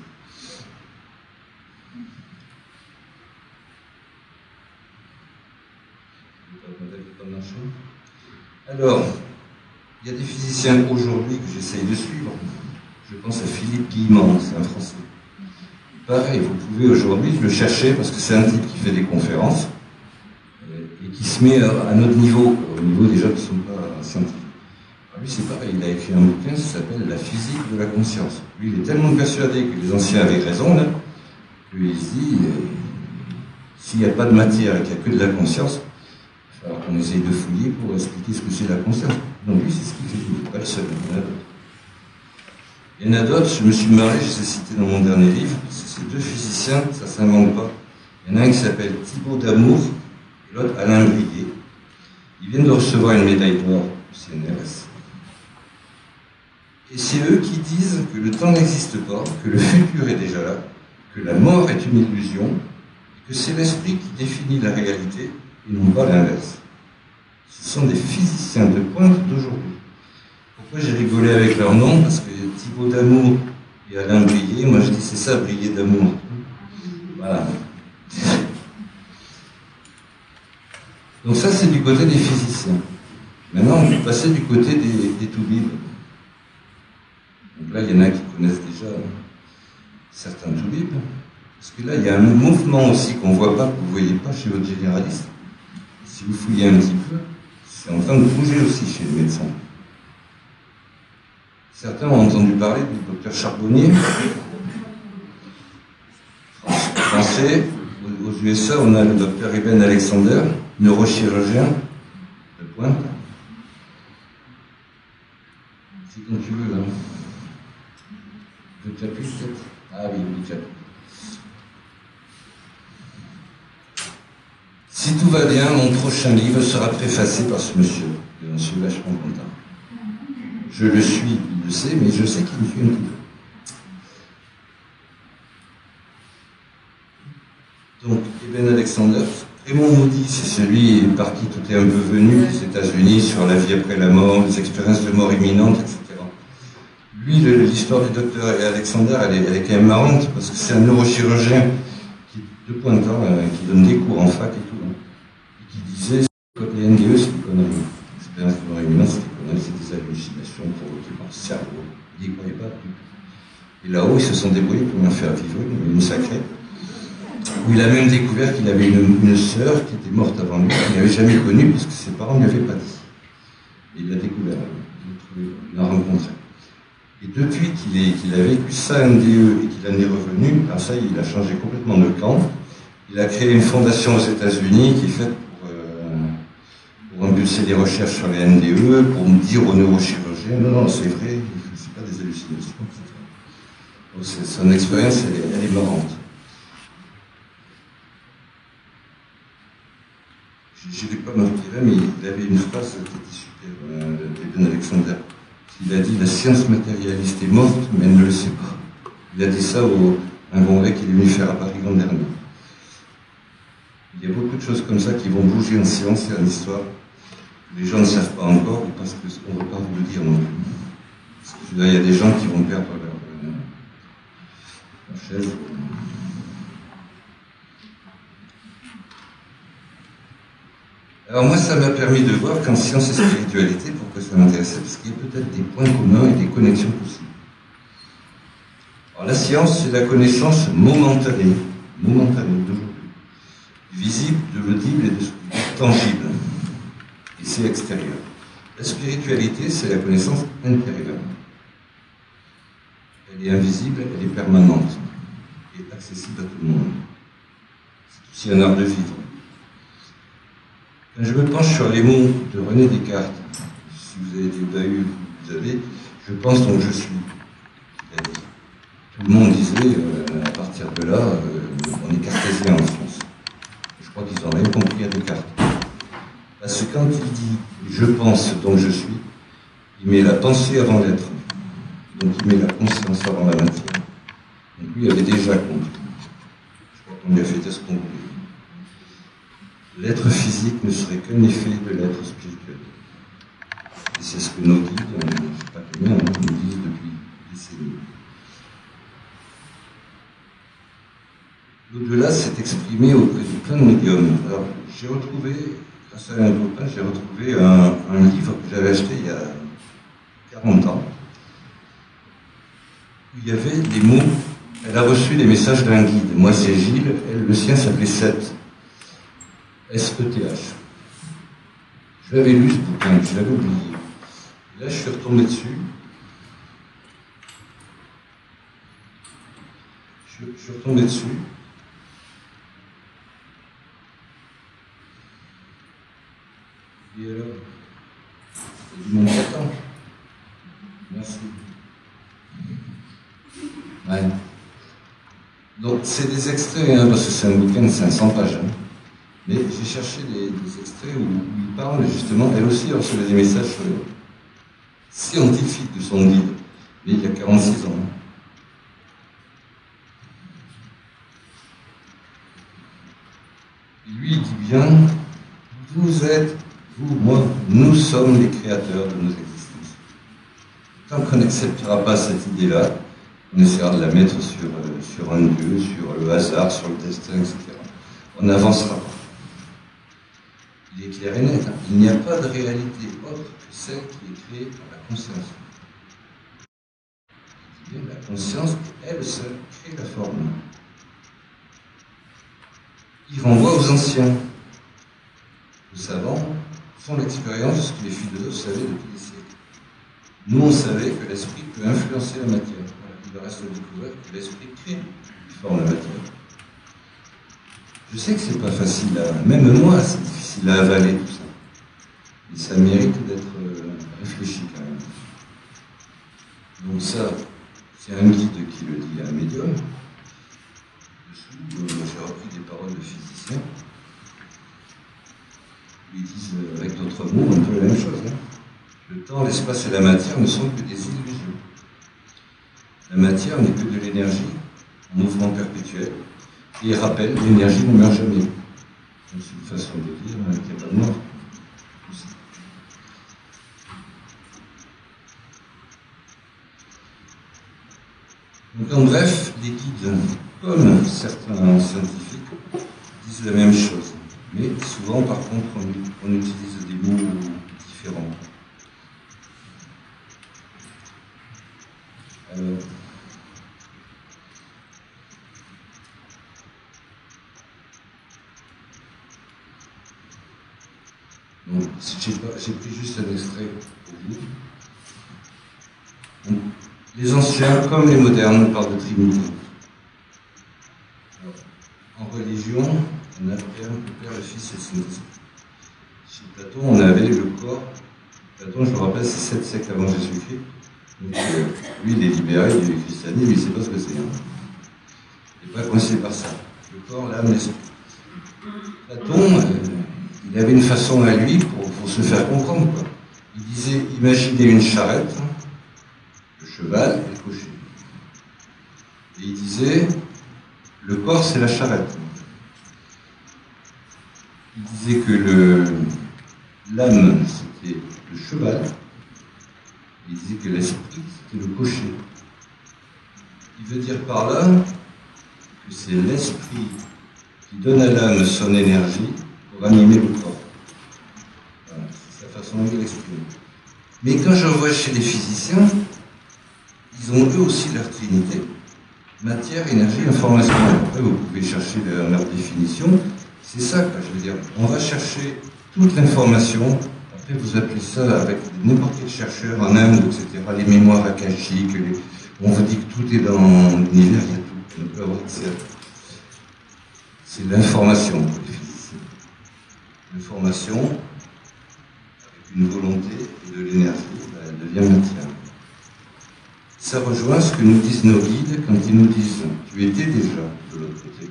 Alors, il y a des physiciens aujourd'hui que j'essaye de suivre. Je pense à Philippe Guillemant, c'est un Français. Pareil, vous pouvez aujourd'hui le chercher parce que c'est un type qui fait des conférences et qui se met à notre niveau, au niveau des gens qui ne sont pas scientifiques. Alors lui, c'est pareil, il a écrit un bouquin qui s'appelle La physique de la conscience. Lui, il est tellement persuadé que les anciens avaient raison, là, qu'il se dit, s'il n'y a pas de matière et qu'il n'y a que de la conscience, il va falloir qu'on essaye de fouiller pour expliquer ce que c'est la conscience. Donc lui, c'est ce qu'il fait, il n'est pas le seul, il y en a d'autres. Il y en a d'autres, je me suis marré, je les ai cités dans mon dernier livre, c'est deux physiciens, ça ne s'invente pas. Il y en a un qui s'appelle Thibaut Damour, et l'autre Alain Brier. Ils viennent de recevoir une médaille d'or au CNRS. Et c'est eux qui disent que le temps n'existe pas, que le futur est déjà là, que la mort est une illusion, et que c'est l'esprit qui définit la réalité, et non pas l'inverse. Ce sont des physiciens de pointe d'aujourd'hui. Pourquoi j'ai rigolé avec leur nom? Parce que Thibaut Damour et Alain Brier, moi je dis c'est ça, briller d'amour. Voilà. Donc ça c'est du côté des physiciens. Maintenant on peut passer du côté des toubibs. Donc là il y en a qui connaissent déjà certains toubibs. Parce que là il y a un mouvement aussi qu'on ne voit pas, que vous ne voyez pas chez votre généraliste. Si vous fouillez un petit peu, c'est en train de bouger aussi chez les médecins. Certains ont entendu parler du docteur Charbonnier, français. Aux USA, on a le docteur Eben Alexander, neurochirurgien de pointe. C'est quand tu veux, là. Je t'appuie peut-être. Ah oui, oui, j'appuie. Si tout va bien, mon prochain livre sera préfacé par ce monsieur. Je suis vachement content. Je le suis, il le sait, mais je sais qu'il me suit un petit peu. Donc, Eben Alexander, Raymond Moody, c'est celui par qui tout est un peu venu, les États-Unis, sur la vie après la mort, les expériences de mort imminente, etc. Lui, l'histoire du docteur Alexander, elle est quand même marrante, parce que c'est un neurochirurgien qui, de pointant, qui donne des cours en fac et tout, hein, et qui disait que les NDE, c'est des conneries. L'expérience de mort imminente, c'est des conneries, c'est des hallucinations provoquées par le cerveau. Il n'y croyait pas du tout. Et là-haut, ils se sont débrouillés pour en faire vivre une sacrée. Où il a même découvert qu'il avait une sœur qui était morte avant lui, qu'il n'avait jamais connue, parce que ses parents ne lui avaient pas dit. Et il l'a découvert, il l'a rencontré. Et depuis qu'il a vécu ça à NDE et qu'il en est revenu, alors ça, il a changé complètement de camp. Il a créé une fondation aux États-Unis qui est faite pour impulser des recherches sur les NDE, pour me dire aux neurochirurgiens, non, c'est vrai, c'est pas des hallucinations, etc. Donc son expérience, elle est marrante. Je ne l'ai pas marqué là, mais il avait une phrase qui était super, d'Eben Alexander. Il a dit « La science matérialiste est morte, mais elle ne le sait pas ». Il a dit ça à un congrès qu'il est venu faire à Paris l'an dernier. Il y a beaucoup de choses comme ça qui vont bouger en science et en histoire. Les gens ne savent pas encore, ou parce qu'on ne veut pas vous le dire non plus. Parce que là, il y a des gens qui vont perdre leur chaise. Alors moi, ça m'a permis de voir qu'en science et spiritualité, pourquoi ça m'intéressait, parce qu'il y a peut-être des points communs et des connexions possibles. Alors la science, c'est la connaissance momentanée d'aujourd'hui, du visible, de l'audible et du tangible. Et c'est extérieur. La spiritualité, c'est la connaissance intérieure. Elle est invisible, elle est permanente et accessible à tout le monde. C'est aussi un art de vivre. Quand je me penche sur les mots de René Descartes, si vous avez des bahus, vous avez, je pense donc je suis. Tout le monde disait, à partir de là, on est cartésien en France. Je crois qu'ils n'ont rien compris à Descartes. Parce que quand il dit « je pense donc je suis », il met la pensée avant l'être. Donc il met la conscience avant la matière. Donc lui avait déjà compris. Je crois qu'on lui a fait escompter. L'être physique ne serait qu'un effet de l'être spirituel. Et c'est ce que nos guides, c'est pas que nous disent depuis des décennies. L'au-delà s'est exprimé auprès de plein de médiums. Alors, j'ai retrouvé, grâce à un copain, j'ai retrouvé un livre que j'avais acheté il y a 40 ans, où il y avait des mots. Elle a reçu les messages d'un guide. Moi, c'est Gilles, elle, le sien s'appelait Seth. S-E-T-H. Je l'avais lu ce bouquin, je l'avais oublié. Et là, je suis retombé dessus. Je suis retombé dessus. Et alors, c'est du monde attend. Merci. Ouais. Donc, c'est des extraits, hein, parce que c'est un bouquin de 500 pages. Hein. Mais j'ai cherché des extraits où il parle justement, elle aussi a reçu des messages scientifiques de son guide, mais il y a 46 ans. Et lui, il dit bien, vous êtes, vous, moi, nous sommes les créateurs de nos existences. Tant qu'on n'acceptera pas cette idée-là, on essaiera de la mettre sur un dieu, sur le hasard, sur le destin, etc. On n'avancera pas. Il est clair et net, hein. Il n'y a pas de réalité autre que celle qui est créée par la conscience. Bien, la conscience, elle seule, crée la forme. Il renvoie aux anciens. Les savants font l'expérience de ce que les philosophes savaient depuis des siècles. Nous, on savait que l'esprit peut influencer la matière. Voilà, il leur reste la découverte que l'esprit crée une forme de matière. Je sais que c'est pas facile même moi, c'est difficile à avaler tout ça. Mais ça mérite d'être réfléchi quand même. Donc ça, c'est un guide qui le dit à un médium. Dessous, j'ai repris des paroles de physiciens. Ils disent avec d'autres mots un peu la même chose. Hein. Le temps, l'espace et la matière ne sont que des illusions. La matière n'est que de l'énergie en mouvement perpétuel. Et il rappelle, l'énergie ne meurt jamais. Donc c'est une façon de dire qu'il n'y a pas de mort. Donc en bref, les guides, comme certains scientifiques, disent la même chose. Mais souvent, par contre, on utilise des mots différents. Alors, j'ai pris juste un extrait pour vous. Donc, les anciens, comme les modernes, parlent de Trinité. Alors, en religion, on a le Père, le Fils et le Saint-Esprit. Chez Platon, on avait le corps. Platon, je me rappelle, c'est 7 siècles avant Jésus-Christ. Donc, lui, il est libéré, il est christianisme, il ne sait pas ce que c'est. Hein. Il n'est pas coincé par ça. Le corps, l'âme, l'esprit. Platon, il avait une façon à lui pour se faire comprendre, quoi. Il disait, imaginez une charrette, le cheval et le cocher. Et il disait, le corps, c'est la charrette. Il disait que l'âme, c'était le cheval. Il disait que l'esprit, c'était le cocher. Il veut dire par là que c'est l'esprit qui donne à l'âme son énergie pour animer le corps. Voilà, c'est sa façon de l'exprimer. Mais quand je vois chez les physiciens, ils ont eux aussi leur trinité. Matière, énergie, information. Après, vous pouvez chercher leur définition. C'est ça, quoi, je veux dire. On va chercher toute l'information. Après, vous appelez ça avec n'importe quel chercheur en Inde, etc. Les mémoires akashiques. On vous dit que tout est dans l'univers, il y a tout. On peut avoir accès à tout. C'est l'information pour les physiciens. L'information, avec une volonté et de l'énergie, elle devient matière. Ça rejoint ce que nous disent nos guides quand ils nous disent « Tu étais déjà de l'autre côté.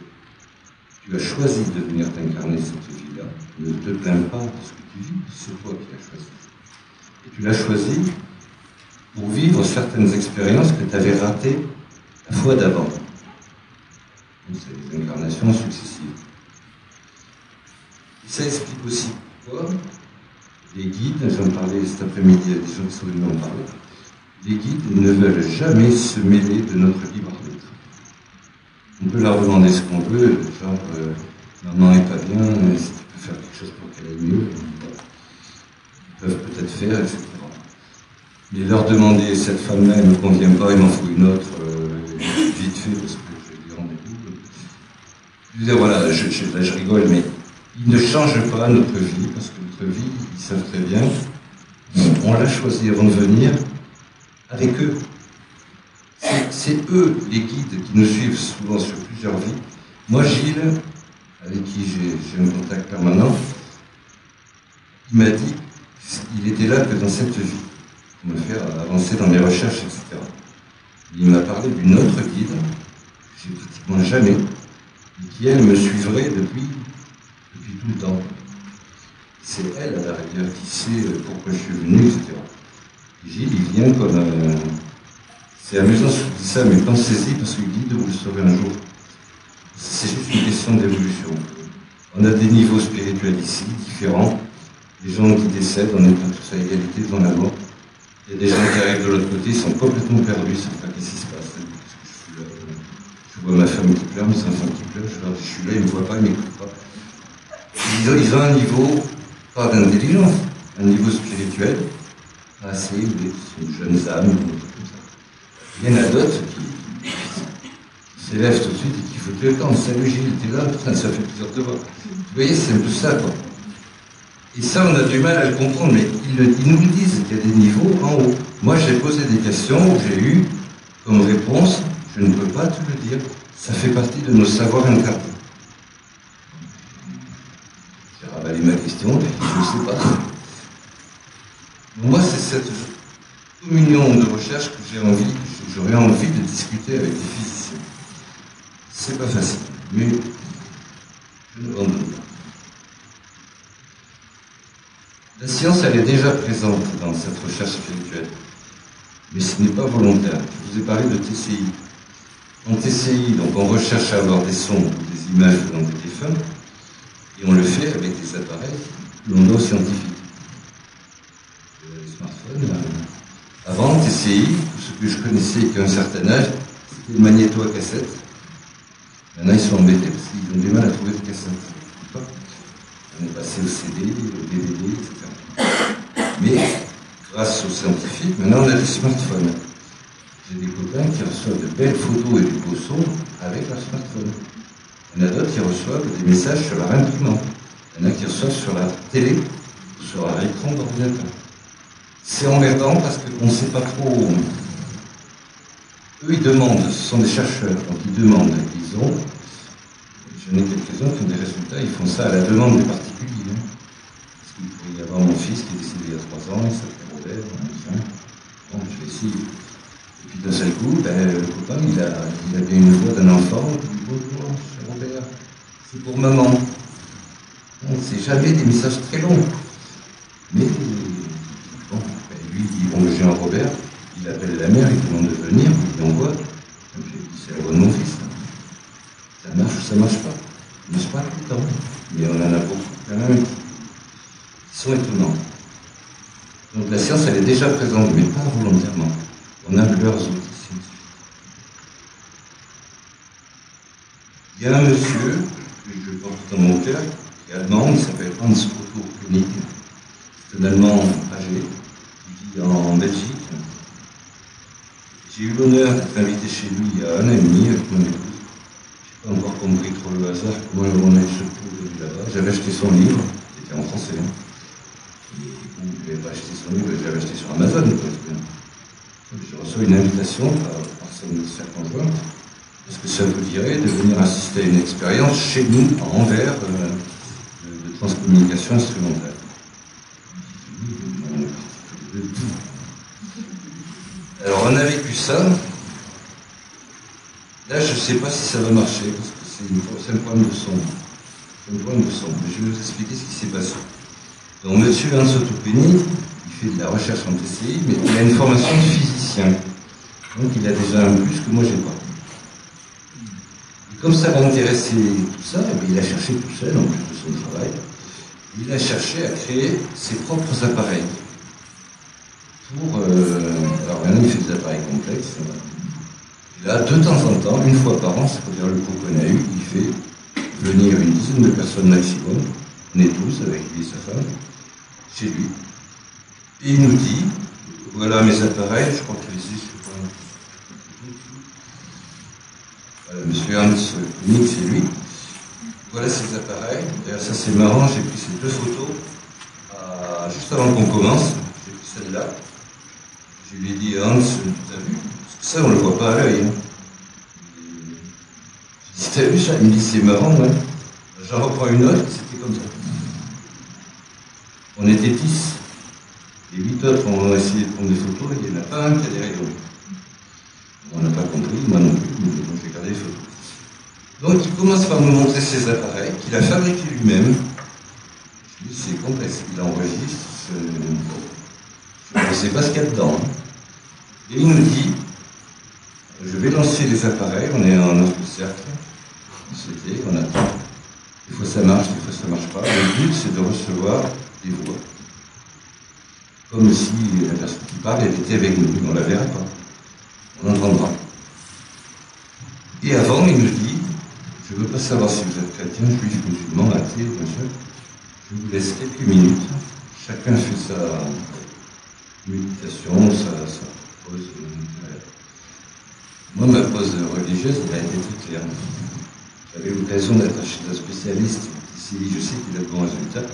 Tu as choisi de venir t'incarner cette vie-là. Ne te plains pas de ce que tu vis, c'est toi qui l'as choisi. Et tu l'as choisi pour vivre certaines expériences que tu avais ratées la fois d'avant. » C'est les incarnations successives. Et ça explique aussi pourquoi les guides, j'en parlais cet après-midi, il y a des gens qui sont venus en parler, les guides ne veulent jamais se mêler de notre libre arbitre. On peut leur demander ce qu'on veut, genre maman n'est pas bien, si tu peux faire quelque chose pour qu'elle aille mieux, ils peuvent peut-être faire, etc. Mais leur demander cette femme-là, elle ne me convient pas, il m'en faut une autre, vite fait, parce que j'ai des rendez-vous. Je veux dire, voilà, là je rigole, mais ils ne changent pas notre vie, parce que notre vie, ils savent très bien, on l'a choisi avant de venir, avec eux. C'est eux, les guides, qui nous suivent souvent sur plusieurs vies. Moi, Gilles, avec qui j'ai un contact permanent, il m'a dit qu'il était là que dans cette vie, pour me faire avancer dans mes recherches, etc. Il m'a parlé d'une autre guide, que j'ai pratiquement jamais, et qui, elle, me suivrait depuis tout le temps. C'est elle, à la rigueur, qui sait pourquoi je suis venu, etc. Gilles, il vient comme... c'est amusant, je vous dis ça, mais pensez-y, parce que guide, vous le saurez un jour. C'est juste une question d'évolution. On a des niveaux spirituels ici, différents. Les gens qui décèdent, on n'est pas tous à égalité devant la mort. Il y a des gens qui arrivent de l'autre côté, ils sont complètement perdus, ils ne savent pas qu'est-ce qui se passe. Je vois ma femme qui pleure, mes enfants qui pleurent, je leur dis, je suis là, ils ne me voient pas, ils ne m'écoutent pas. Ils ont un niveau, pas d'intelligence, un niveau spirituel, assez élevé, ce sont de jeunes âmes, comme ça. Il y en a d'autres qui s'élèvent tout de suite et qui foutent le camp. Salut Gilles, t'es là, putain, ça fait plaisir de te voir. Vous voyez, c'est un peu ça, quoi. Et ça, on a du mal à le comprendre, mais ils nous le disent qu'il y a des niveaux en haut. Moi, j'ai posé des questions où j'ai eu comme réponse, je ne peux pas te le dire, ça fait partie de nos savoirs incarnés. J'ai ravalé ma question, mais je ne sais pas. Moi, c'est cette communion de recherche que j'aurais envie de discuter avec des physiciens. C'est pas facile, mais je ne m'abandonne pas. La science, elle est déjà présente dans cette recherche spirituelle, mais ce n'est pas volontaire. Je vous ai parlé de TCI. En TCI, donc on recherche à avoir des sons ou des images dans des défunts. Et on le fait avec des appareils que l'on doit aux scientifiques. Les smartphones, avant TCI, tout ce que je connaissais qu'à un certain âge, c'était le magnéto à cassette. Maintenant, ils sont embêtés parce qu'ils ont du mal à trouver de cassette. On est passé au CD, au DVD, etc. Mais, grâce aux scientifiques, maintenant on a des smartphones. J'ai des copains qui reçoivent de belles photos et du beau son avec leur smartphone. Il y en a d'autres qui reçoivent des messages sur leur imprimante. Il y en a qui reçoivent sur la télé ou sur leur écran d'ordinateur. C'est emmerdant parce qu'on ne sait pas trop. Eux, ils demandent, ce sont des chercheurs, donc ils demandent, ils ont. J'en ai quelques-uns qui ont des résultats, ils font ça à la demande des particuliers. Parce qu'il pourrait y avoir mon fils qui est décédé il y a 3 ans, il s'appelle Robert, bon, je vais essayer. Et puis d'un seul coup, le copain, il a bien une voix d'un enfant, il dit bonjour, cher Robert, c'est pour maman. Bon, c'est jamais des messages très longs. Mais bon, lui il dit bon, j'ai un Robert, il appelle la mère, il demande de venir, il lui envoie. Donc il dit c'est la voix de mon fils. Ça marche ou ça marche pas. Ça marche pas tout le temps. Mais on en a beaucoup quand même qui sont étonnants. Donc la science, elle est déjà présente, mais pas volontairement. On a leurs outils scientifiques. Il y a un monsieur que je porte dans mon cœur, qui est allemand, il s'appelle Hans Otto Koenig. C'est un Allemand âgé, qui vit en Belgique. J'ai eu l'honneur d'être invité chez lui il y a 1 an et demi avec mon épouse. Je n'ai pas encore compris trop le hasard, comment on a eu ce coup de vue là-bas. J'avais acheté son livre, qui était en français. Je n'avais pas acheté son livre, je l'avais acheté sur Amazon. Je reçois une invitation par son ministère conjoint. Est-ce que ça vous dirait de venir assister à une expérience chez nous, à Anvers, de transcommunication instrumentale? Alors on a vécu ça. Là, je ne sais pas si ça va marcher, parce que c'est un problème de son. C'est un problème de son. Mais je vais vous expliquer ce qui s'est passé. Donc, M. Hans Otto Koenig, il fait de la recherche en TCI, mais il a une formation de physicien. Donc, il a déjà un plus que moi, je n'ai pas. Et comme ça l'a intéressé tout ça, il a cherché tout seul, en plus de son travail, il a cherché à créer ses propres appareils. Alors maintenant, il fait des appareils complexes. Et là, de temps en temps, une fois par an, c'est-à-dire le cours qu'on a eu, il fait venir une dizaine de personnes maximum, on est tous avec lui et sa femme, chez lui. Et il nous dit, voilà mes appareils, je crois que les ici, je sais pas. Voilà, monsieur Hans Koenig, c'est lui. Voilà ces appareils. D'ailleurs, ça c'est marrant, j'ai pris ces 2 photos juste avant qu'on commence. J'ai pris celle-là. Je lui ai dit, Hans, t'as vu? Parce que ça, on ne le voit pas à l'œil. Hein. Je lui ai dit, t'as vu ça? Il me dit, c'est marrant, ouais. J'en reprends une autre, c'était comme ça. On était 10. Les 8 autres ont essayé de prendre des photos, et il n'y en a pas un qui a des rayons. On n'a pas compris, moi non plus, mais donc j'ai gardé les photos. Donc il commence par nous montrer ses appareils, qu'il a fabriqués lui-même. Je dis, c'est complexe, il enregistre, je ne sais pas ce qu'il y a dedans. Hein. Et il nous dit, je vais lancer les appareils, on est en arc de cercle, on attend. Des fois ça marche, des fois ça ne marche pas. Le but c'est de recevoir des voix. Comme si la personne qui parle, elle était avec nous, on ne la verra pas. On entendra. Et avant, il nous dit, je ne veux pas savoir si vous êtes chrétien, juif, musulman, athée, bien sûr. Je vous laisse quelques minutes. Chacun fait sa méditation, sa pause. Moi, ma pause religieuse, elle a été très claire. J'avais l'occasion d'être chez un spécialiste. Ici, je sais qu'il a de bons résultats.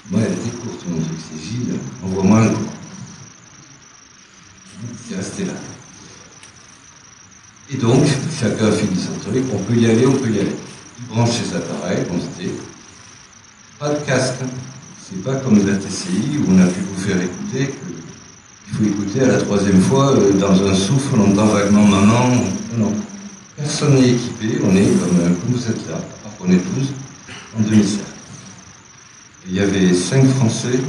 Moi, elle était courte, mon truc. C'est Gilles, envoie-moi un cours. C'est resté là. Et donc, chacun a fini son truc, on peut y aller, on peut y aller. Il branche ses appareils, on se dit, pas de casque. C'est pas comme la TCI où on a pu vous faire écouter, qu'il faut écouter à la 3e fois, dans un souffle, on entend vaguement maman. Non. Personne n'est équipé, on est comme vous êtes là. On est tous en demi-cercle. Il y avait 5 Français,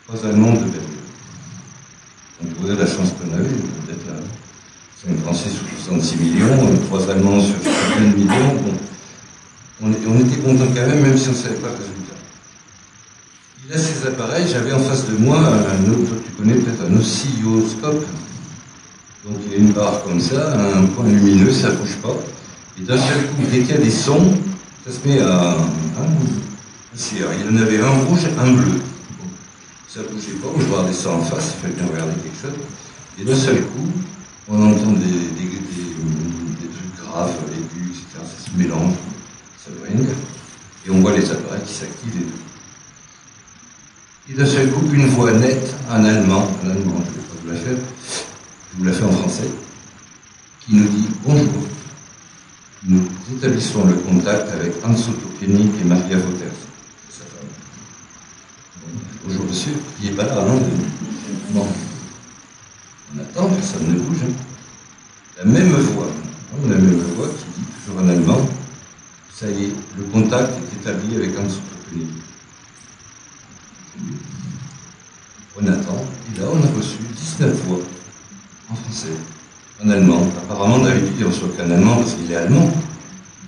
3 Allemands, 2 Belges. Donc vous voyez la chance qu'on avait d'être là. 5 Français sur 66 millions, 3 Allemands sur 50 millions. Bon. on était content quand même si on ne savait pas le résultat. Il a ces appareils, j'avais en face de moi un autre, tu connais peut-être un oscilloscope. Donc il y a une barre comme ça, un point lumineux, ça ne bouge pas. Et d'un seul coup, dès qu'il y a des sons, ça se met à il y en avait un rouge, un bleu. Bon, ça ne bougeait pas, je regardais ça en face, il fallait bien regarder quelque chose. Et d'un seul coup, on entend des trucs graves, aigus, etc. Ça se mélange, ça veut rien dire. Et on voit les appareils qui s'activent et tout. Et d'un seul coup, une voix nette, en allemand, je ne vais pas vous la faire, je vous la fais en français, qui nous dit « Bonjour, nous établissons le contact avec Anso Tokeni et Maria Wouters, sa femme. » Bonjour monsieur, il n'est pas là, non? Bon. On attend, personne ne bouge. Hein. La même voix qui dit toujours en allemand, ça y est, le contact est établi avec Anso Tokeni. On attend, et là on a reçu 19 voix en français, en allemand. Apparemment d'habitude il ne reçoit qu'en allemand parce qu'il est allemand.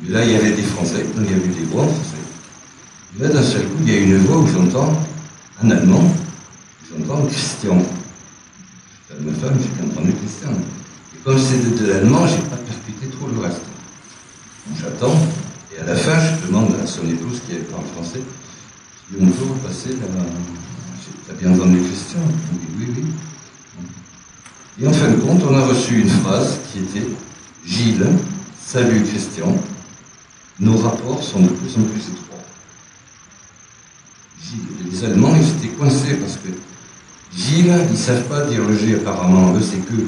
Mais là il y avait des français, donc il y a eu des voix en français. Et là d'un seul coup il y a une voix où j'entends en allemand, j'entends Christian. C'est ma femme, j'ai bien entendu Christian. Et comme c'était de l'allemand, je n'ai pas percuté trop le reste. Donc j'attends, et à la fin je demande à son épouse qui est en français, je dis on peut repasser là. T'as bien entendu Christian? On dit oui. Et en fin de compte, on a reçu une phrase qui était « Gilles, salut Christian, nos rapports sont de plus en plus étroits. » Gilles, les Allemands, ils étaient coincés parce que Gilles, ils ne savent pas dire le G apparemment, eux c'est que le.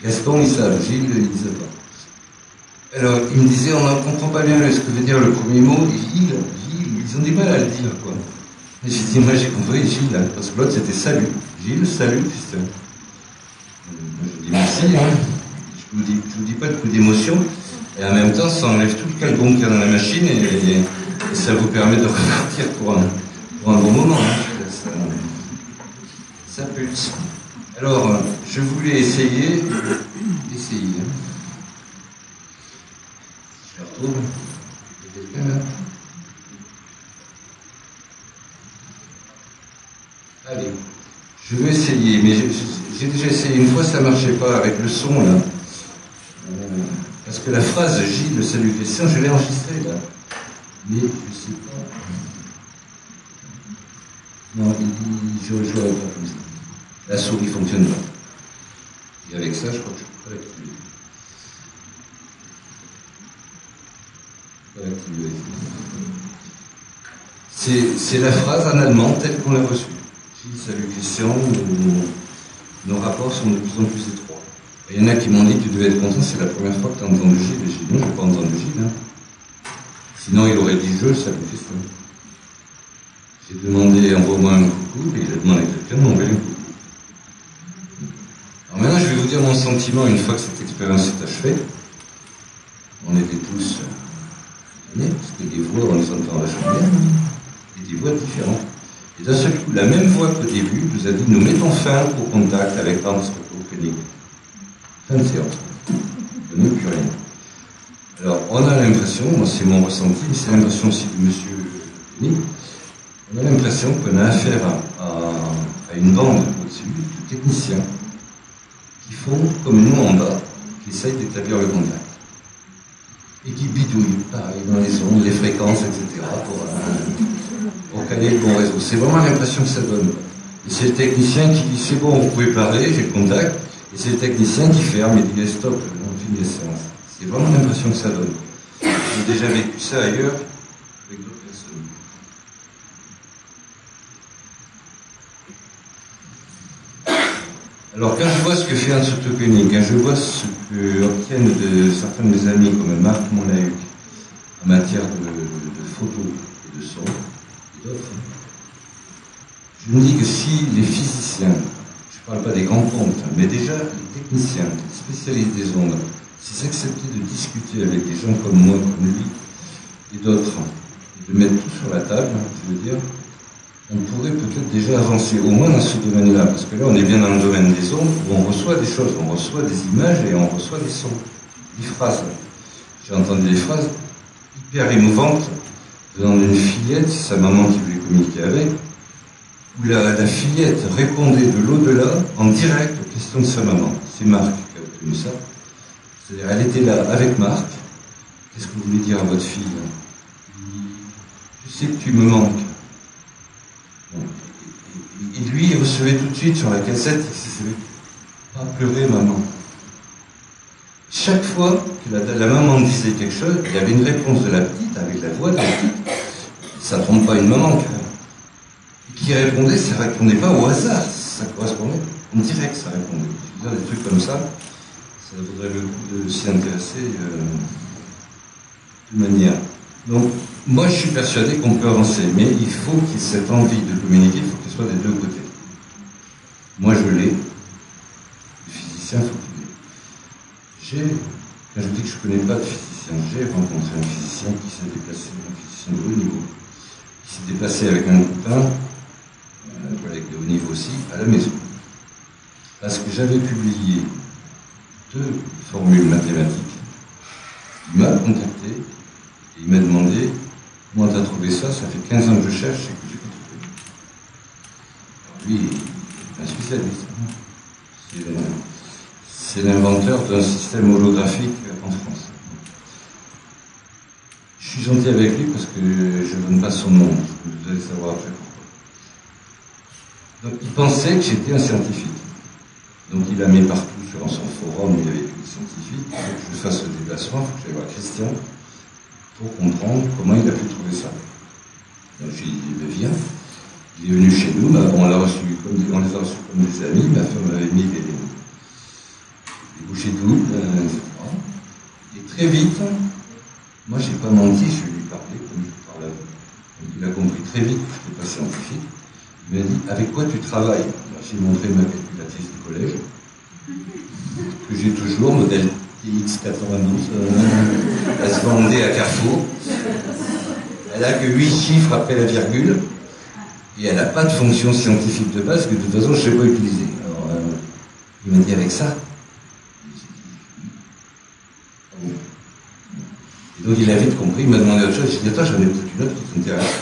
Gaston, ils savent, Gilles, ils ne savent pas. Alors, il me disait, on ne comprend pas bien ce que veut dire le premier mot, Gilles, ils ont du mal à le dire, quoi. Et j'ai dit, moi j'ai compris Gilles, hein, parce que l'autre c'était salut. Gilles, salut, Christian. Je dis merci, hein. Je vous dis pas de coup d'émotion, et en même temps ça enlève tout le calgon qu'il y a dans la machine et ça vous permet de repartir pour un bon moment. Hein. Ça pulse. Alors, je voulais essayer. Hein. Je la retrouve. Il y a quelqu'un là. Allez, je vais essayer, mais j'ai déjà essayé une fois, ça ne marchait pas avec le son là. Parce que la phrase Gilles, salut Christian, je l'ai enregistrée là. Mais je ne sais pas. Non, je ne jouerai pas comme ça. La souris ne fonctionne pas. Et avec ça, je crois que je peux pas l'activer. C'est la phrase en allemand telle qu'on l'a reçue. Salut Christian, nos rapports sont de plus en plus étroits. Il y en a qui m'ont dit que tu devais être content, c'est la première fois que tu as entendu Gilles. Et j'ai dit non, je n'ai pas entendu Gilles. Hein. Sinon, il aurait dit je, salut Christian. J'ai demandé envoie-moi un coucou, et il a demandé à quelqu'un de m'envoyer un coucou. Alors maintenant, je vais vous dire mon sentiment une fois que cette expérience est achevée. On était tous étonnés, parce que des voix, on les entend vachement bien, et des voix différentes. Et d'un seul coup, la même voix qu'au début nous a dit nous mettons fin au contact avec Anso Tokeni. Fin de séance. Il n'y a plus rien. Alors, on a l'impression, moi c'est mon ressenti, mais c'est l'impression aussi de M. Tokeni, on a l'impression qu'on a affaire à une bande au-dessus de techniciens qui font comme nous en bas, qui essayent d'établir le contact. Et qui bidouillent, pareil, dans les ondes, les fréquences, etc. pour caler le bon réseau. C'est vraiment l'impression que ça donne. Et c'est le technicien qui dit c'est bon, vous pouvez parler, j'ai le contact. Et c'est le technicien qui ferme et dit stop, on finit les séances. C'est vraiment l'impression que ça donne. J'ai déjà vécu ça ailleurs avec d'autres personnes. Alors quand je vois ce que fait Anso Tokeni, quand je vois ce que obtiennent certains de mes amis comme Marc Monlahuc en matière de photos et de son, je me dis que si les physiciens, je ne parle pas des grands comptes, mais déjà les techniciens, les spécialistes des ondes, s'ils acceptaient de discuter avec des gens comme moi, comme lui et d'autres, et de mettre tout sur la table, je veux dire, on pourrait peut-être déjà avancer au moins dans ce domaine-là, parce que là on est bien dans le domaine des ondes où on reçoit des choses, on reçoit des images et on reçoit des sons, des phrases. J'ai entendu des phrases hyper émouvante, venant d'une fillette, c'est sa maman qui voulait communiquer avec, où la fillette répondait de l'au-delà en direct aux questions de sa maman. C'est Marc qui a obtenu ça. C'est-à-dire, elle était là avec Marc. Qu'est-ce que vous voulez dire à votre fille? Je sais que tu me manques. Et lui, il recevait tout de suite sur la cassette, il disait, pas pleurer, maman. Chaque fois que la maman disait quelque chose, il y avait une réponse de la petite, avec la voix de la petite. Ça ne trompe pas une maman, quand même. Et qui répondait, ça ne répondait pas au hasard, ça correspondait. On dirait que ça répondait. Je veux dire, des trucs comme ça, ça vaudrait le coup de s'y intéresser de manière. Donc, moi, je suis persuadé qu'on peut avancer, mais il faut qu'il y ait cette envie de communiquer, il faut qu'elle soit des deux côtés. Moi, je l'ai. Le physicien, il faut qu'il l'ait. Quand je dis que je ne connais pas de physicien, j'ai rencontré un physicien qui s'est déplacé, un physicien de haut niveau, qui s'est déplacé avec un copain, un collègue de haut niveau aussi, à la maison. Parce que j'avais publié 2 formules mathématiques. Il m'a contacté et il m'a demandé comment tu as trouvé ça, ça fait 15 ans que je cherche et que j'ai pas trouvé. Alors lui, il est un spécialiste. C'est l'inventeur d'un système holographique en France. Je suis gentil avec lui parce que je ne donne pas son nom, vous allez savoir après pourquoi. Donc il pensait que j'étais un scientifique. Donc il a mis partout sur son forum, il y avait des scientifiques, il faut que je fasse le déplacement, il faut que j'aille voir Christian pour comprendre comment il a pu trouver ça. Donc j'ai dit, viens. Il est venu chez nous, on les a reçus comme des amis, ma femme avait mis des bouchées doubles, etc. Et très vite, moi j'ai pas menti, je lui ai parlé comme je parle à vous. Donc il a compris très vite que je n'étais pas scientifique. Il m'a dit, avec quoi tu travailles? J'ai montré ma calculatrice du collège, que j'ai toujours, modèle TX92, elle se vendait à Carrefour. Elle n'a que 8 chiffres après la virgule, et elle n'a pas de fonction scientifique de base, que de toute façon je ne sais pas utiliser. Alors, il m'a dit, avec ça? Et donc il a vite compris, il m'a demandé autre chose, j'ai dit, attends, j'en ai peut-être une autre qui t'intéresse,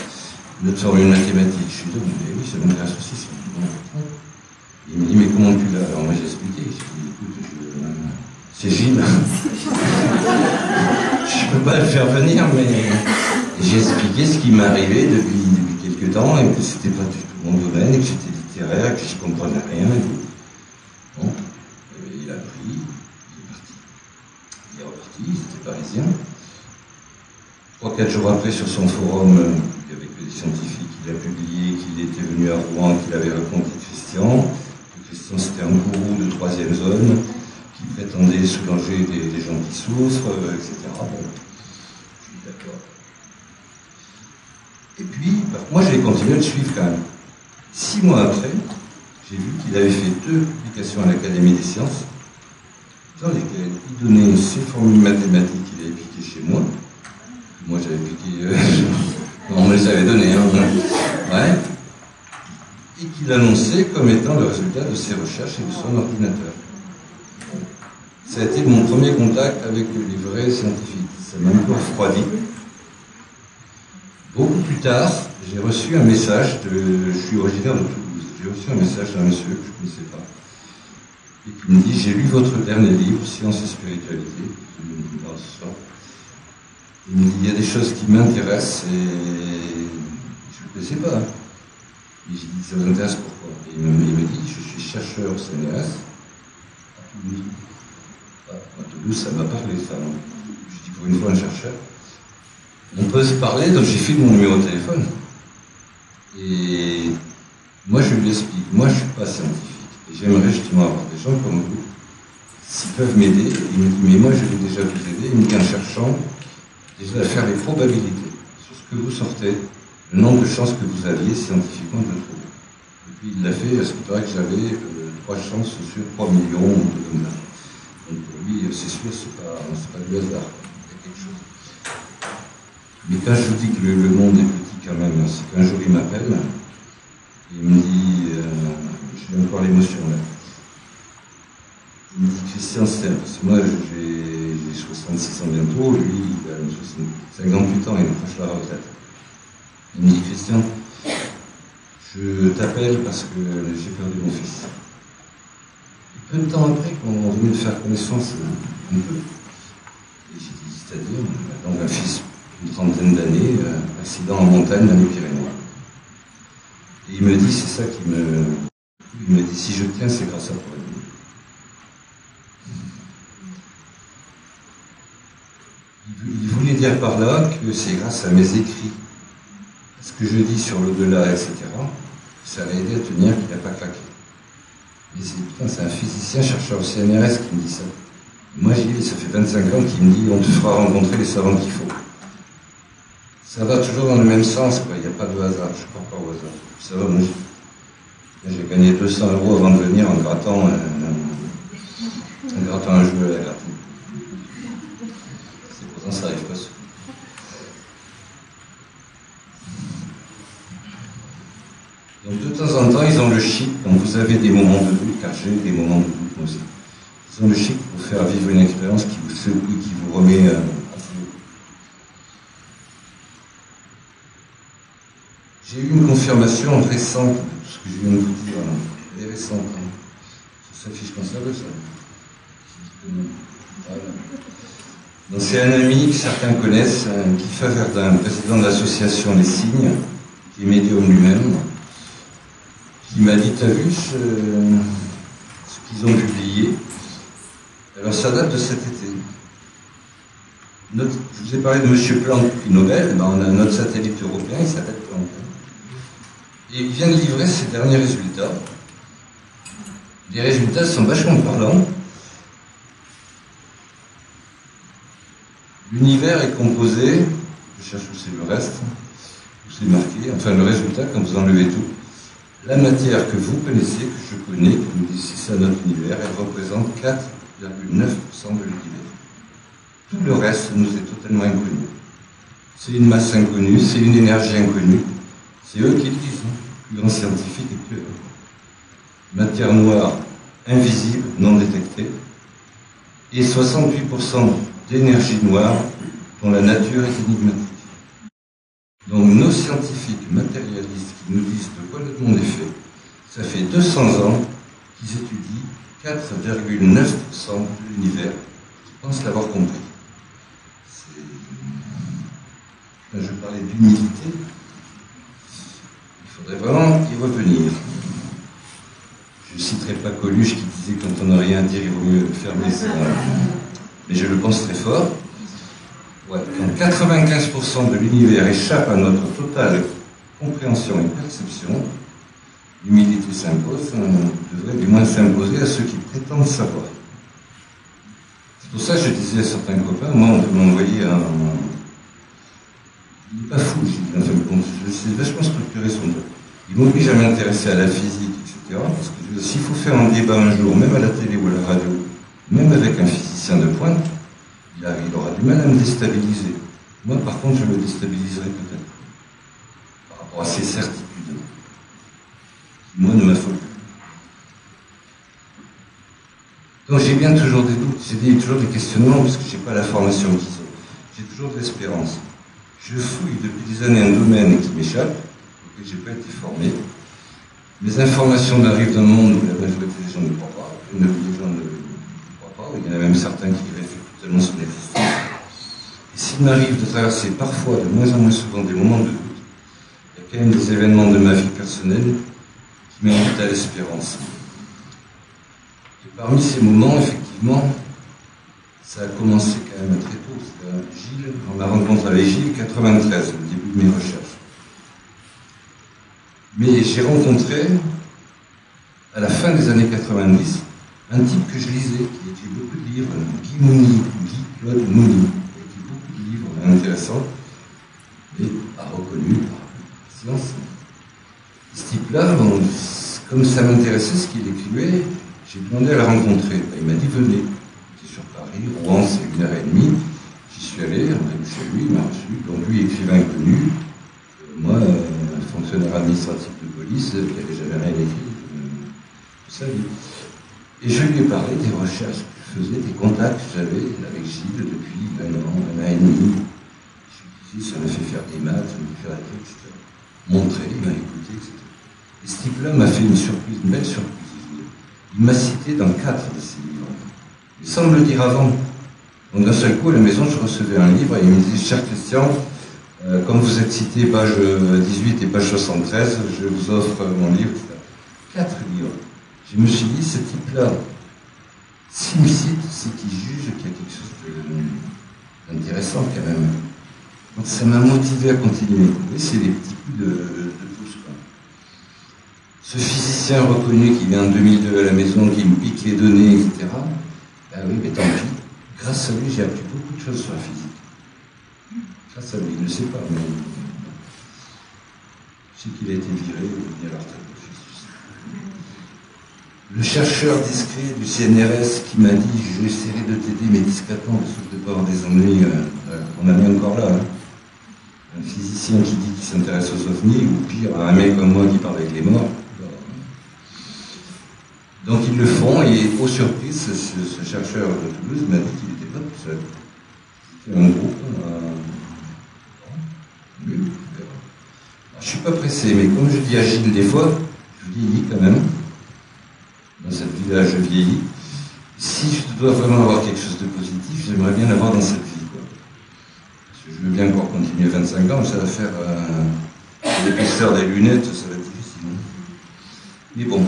une autre formule mathématique. Je suis dit, oui, ça m'intéresse aussi, ça. Il me dit, mais comment tu l'as? Alors moi j'ai expliqué, j'ai dit, écoute, c'est Gilles. Je ne peux pas le faire venir, mais j'ai expliqué ce qui m'arrivait depuis quelques temps, et que c'était pas du tout mon domaine, et que j'étais littéraire, que je ne comprenais rien. Bon, il a pris, il est parti. Il est reparti, il était parisien. 3-4 jours après, sur son forum, avec les scientifiques, il a publié qu'il était venu à Rouen, qu'il avait rencontré Christian. Christian, c'était un gourou de 3e zone, qui prétendait soulager des gens qui souffrent, etc. Bon, je suis d'accord. Et puis, moi, j'ai continué à le suivre quand même. 6 mois après, j'ai vu qu'il avait fait 2 publications à l'Académie des sciences, dans lesquelles il donnait ces formules mathématiques qu'il avait piquées chez moi. Moi, j'avais piqué... on me les avait données, hein. Ouais. Et qu'il annonçait comme étant le résultat de ses recherches et de son ordinateur. Ça a été mon premier contact avec les vrais scientifiques. Ça m'a un peu refroidi. Beaucoup plus tard, j'ai reçu un message je suis originaire de Toulouse, j'ai reçu un message d'un monsieur que je ne connaissais pas, et qui me dit, j'ai lu votre dernier livre, Science et Spiritualité, je me parle ce soir. Il me dit, il y a des choses qui m'intéressent, et je ne le connaissais pas. Et j'ai dit, ça vous intéresse pourquoi? Et il me dit, je suis chercheur au CNRS, à Toulouse. À Toulouse, ça m'a parlé, ça. Je dis, pour une fois, un chercheur. On peut se parler, donc j'ai fait mon numéro de téléphone. Et moi, je lui explique, moi, je ne suis pas scientifique. Et j'aimerais justement avoir des gens comme vous, s'ils peuvent m'aider. Il me dit, mais moi, je vais déjà vous aider. Il me dit, en cherchant, déjà à faire les probabilités sur ce que vous sortez, le nombre de chances que vous aviez scientifiquement de le trouver. Et puis, il l'a fait, à ce qu'il paraît que j'avais 3 chances sur 3 millions de dollars. Donc, pour lui, c'est sûr, c'est pas du hasard. Il y a quelque chose. Mais quand je vous dis que le monde est petit quand même, c'est qu'un jour il m'appelle, et il me dit, j'ai encore l'émotion là, il me dit, dit Christian, parce que moi j'ai 66 ans bientôt, lui il a 65 ans plus tard, il approche la retraite. Il me dit Christian, je t'appelle parce que j'ai perdu mon fils. Et peu de temps après, quand on venait de faire connaissance un peu, et j'ai dit, c'est-à-dire, donc un fils d'une trentaine d'années, accident en montagne dans les Pyrénées. Et il me dit, c'est ça qui me... Il me dit, si je tiens, c'est grâce à toi. Il voulait dire par là que c'est grâce à mes écrits, à ce que je dis sur l'au-delà, etc., que ça l'a aidé à tenir, qu'il n'a pas craqué. Mais c'est un physicien chercheur au CNRS qui me dit ça. Moi, ça fait 25 ans qu'il me dit, on te fera rencontrer les savants qu'il faut. Ça va toujours dans le même sens, quoi. Il n'y a pas de hasard, je ne crois pas au hasard. Ça va, moi, j'ai gagné 200 € avant de venir en grattant un jeu à la gratte. C'est pourtant ça n'arrive pas souvent. Donc de temps en temps, ils ont le chic, quand vous avez des moments de doute, car j'ai des moments de doute moi aussi, ils ont le chic pour faire vivre une expérience qui vous secoue, qui vous remet à flot. J'ai eu une confirmation récente de tout ce que je viens de vous dire. Elle est récente. Hein. Ça s'affiche comme ça, ça. Voilà. Donc c'est un ami que certains connaissent, Guy Verdun, président de l'association Les Signes, qui est médium lui-même, qui m'a dit, t'as vu ce qu'ils ont publié? Alors ça date de cet été. Je vous ai parlé de M. Planck, prix Nobel, ben, on a notre satellite européen, il s'appelle Planck. Et il vient de livrer ses derniers résultats. Les résultats sont vachement parlants. L'univers est composé, je cherche où c'est le reste, où c'est marqué, enfin le résultat quand vous enlevez tout. La matière que vous connaissez, que je connais, que nous dit c'est ça notre univers, elle représente 4,9% de l'univers. Tout le reste nous est totalement inconnu. C'est une masse inconnue, c'est une énergie inconnue. C'est eux qui le disent, hein, plus grands scientifiques et plus eux. Matière noire invisible, non détectée, et 68% d'énergie noire dont la nature est énigmatique. Donc nos scientifiques matérialistes qui nous disent de quoi le monde est fait, ça fait 200 ans qu'ils étudient 4,9% de l'univers. Je pense l'avoir compris. Quand je parlais d'humilité, il faudrait vraiment y revenir. Je ne citerai pas Coluche qui disait quand on n'a rien à dire, il vaut mieux fermer ça. Mais je le pense très fort. Ouais, quand 95% de l'univers échappe à notre totale compréhension et perception, l'humilité s'impose, on devrait du moins s'imposer à ceux qui prétendent savoir. C'est pour ça que je disais à certains copains, moi on peut m'envoyer un... Il n'est pas fou, en fin de compte, c'est vachement structuré son truc. Il m'oblige à m'intéresser à la physique, etc. Parce que s'il faut faire un débat un jour, même à la télé ou à la radio, même avec un physicien de pointe, il aura du mal à me déstabiliser. Moi, par contre, je le déstabiliserai peut-être. Par rapport à ses certitudes. Qui, moi, ne m'affolent plus. Donc j'ai bien toujours des doutes, j'ai toujours des questionnements, parce que je n'ai pas la formation qu'ils ont. J'ai toujours de l'espérance. Je fouille depuis des années un domaine qui m'échappe, auquel je n'ai pas été formé. Mes informations m'arrivent d'un monde où la majorité des gens ne croient pas, les gens ne croient pas, il y en a même certains qui réfléchissent totalement sur l'existence. Et s'il m'arrive de traverser parfois, de moins en moins souvent, des moments de doute, il y a quand même des événements de ma vie personnelle qui m'invitent à l'espérance. Et parmi ces moments, effectivement, ça a commencé quand même très tôt. Gilles, ma rencontre avec Gilles, 93, le début de mes recherches. Mais j'ai rencontré, à la fin des années 90, un type que je lisais, qui écrit beaucoup de livres, Guy Claude Mouni, qui a écrit beaucoup de livres intéressants, mais pas reconnus par la science. Ce type-là, bon, comme ça m'intéressait ce qu'il écrivait, j'ai demandé à le rencontrer. Il m'a dit venez. J'étais sur Paris, Rouen, c'est 1h30. J'y suis allé, on a eu chez lui, il m'a reçu. Donc lui, écrivain connu, moi, fonctionnaire administratif de police, qui n'avait jamais rien écrit de sa vie. Et je lui ai parlé des recherches que je faisais, des contacts que j'avais avec Gilles depuis 20 ans, 1 an et demi. Je lui disais, ça m'a fait faire des maths, ça m'a fait faire des trucs, etc. Montrer, il m'a écouté, etc. Et ce type-là m'a fait une surprise, une belle surprise. Il m'a cité dans 4 de ses livres, mais sans me le dire avant. Donc d'un seul coup, à la maison, je recevais un livre et il me disait, cher Christian, comme vous êtes cité page 18 et page 73, je vous offre mon livre, etc. 4 livres. Je me suis dit, ce type-là, s'il me cite, c'est qu'il juge qu'il y a quelque chose d'intéressant quand même. Donc ça m'a motivé à continuer. Vous voyez, c'est des petits coups de pouce, quoi. Ce physicien reconnu qui vient en 2002 à la maison, qui me pique les données, etc. Ben oui, mais tant pis. Grâce à lui, j'ai appris beaucoup de choses sur la physique. Grâce à lui, il ne sait pas, mais je sais qu'il a été viré, il est à la retraite. Le chercheur discret du CNRS qui m'a dit « Je vais essayer de t'aider, mais discrètement, sauf de ne pas avoir des ennuis. » On en est encore là. Hein. Un physicien qui dit qu'il s'intéresse aux ovnis, ou pire, un mec comme moi qui parle avec les morts. Donc ils le font, et aux surprises, ce chercheur de Toulouse m'a dit qu'il n'était pas tout seul. C'était un groupe. Je ne suis pas pressé, mais comme je dis à Gilles des fois, je vieillis quand même. Dans cette vie-là, je vieillis. Si je dois vraiment avoir quelque chose de positif, j'aimerais bien l'avoir dans cette vie, quoi. Parce que je veux bien encore continuer 25 ans, mais ça va faire l'épaisseur des lunettes, ça va être difficile. Mais bon,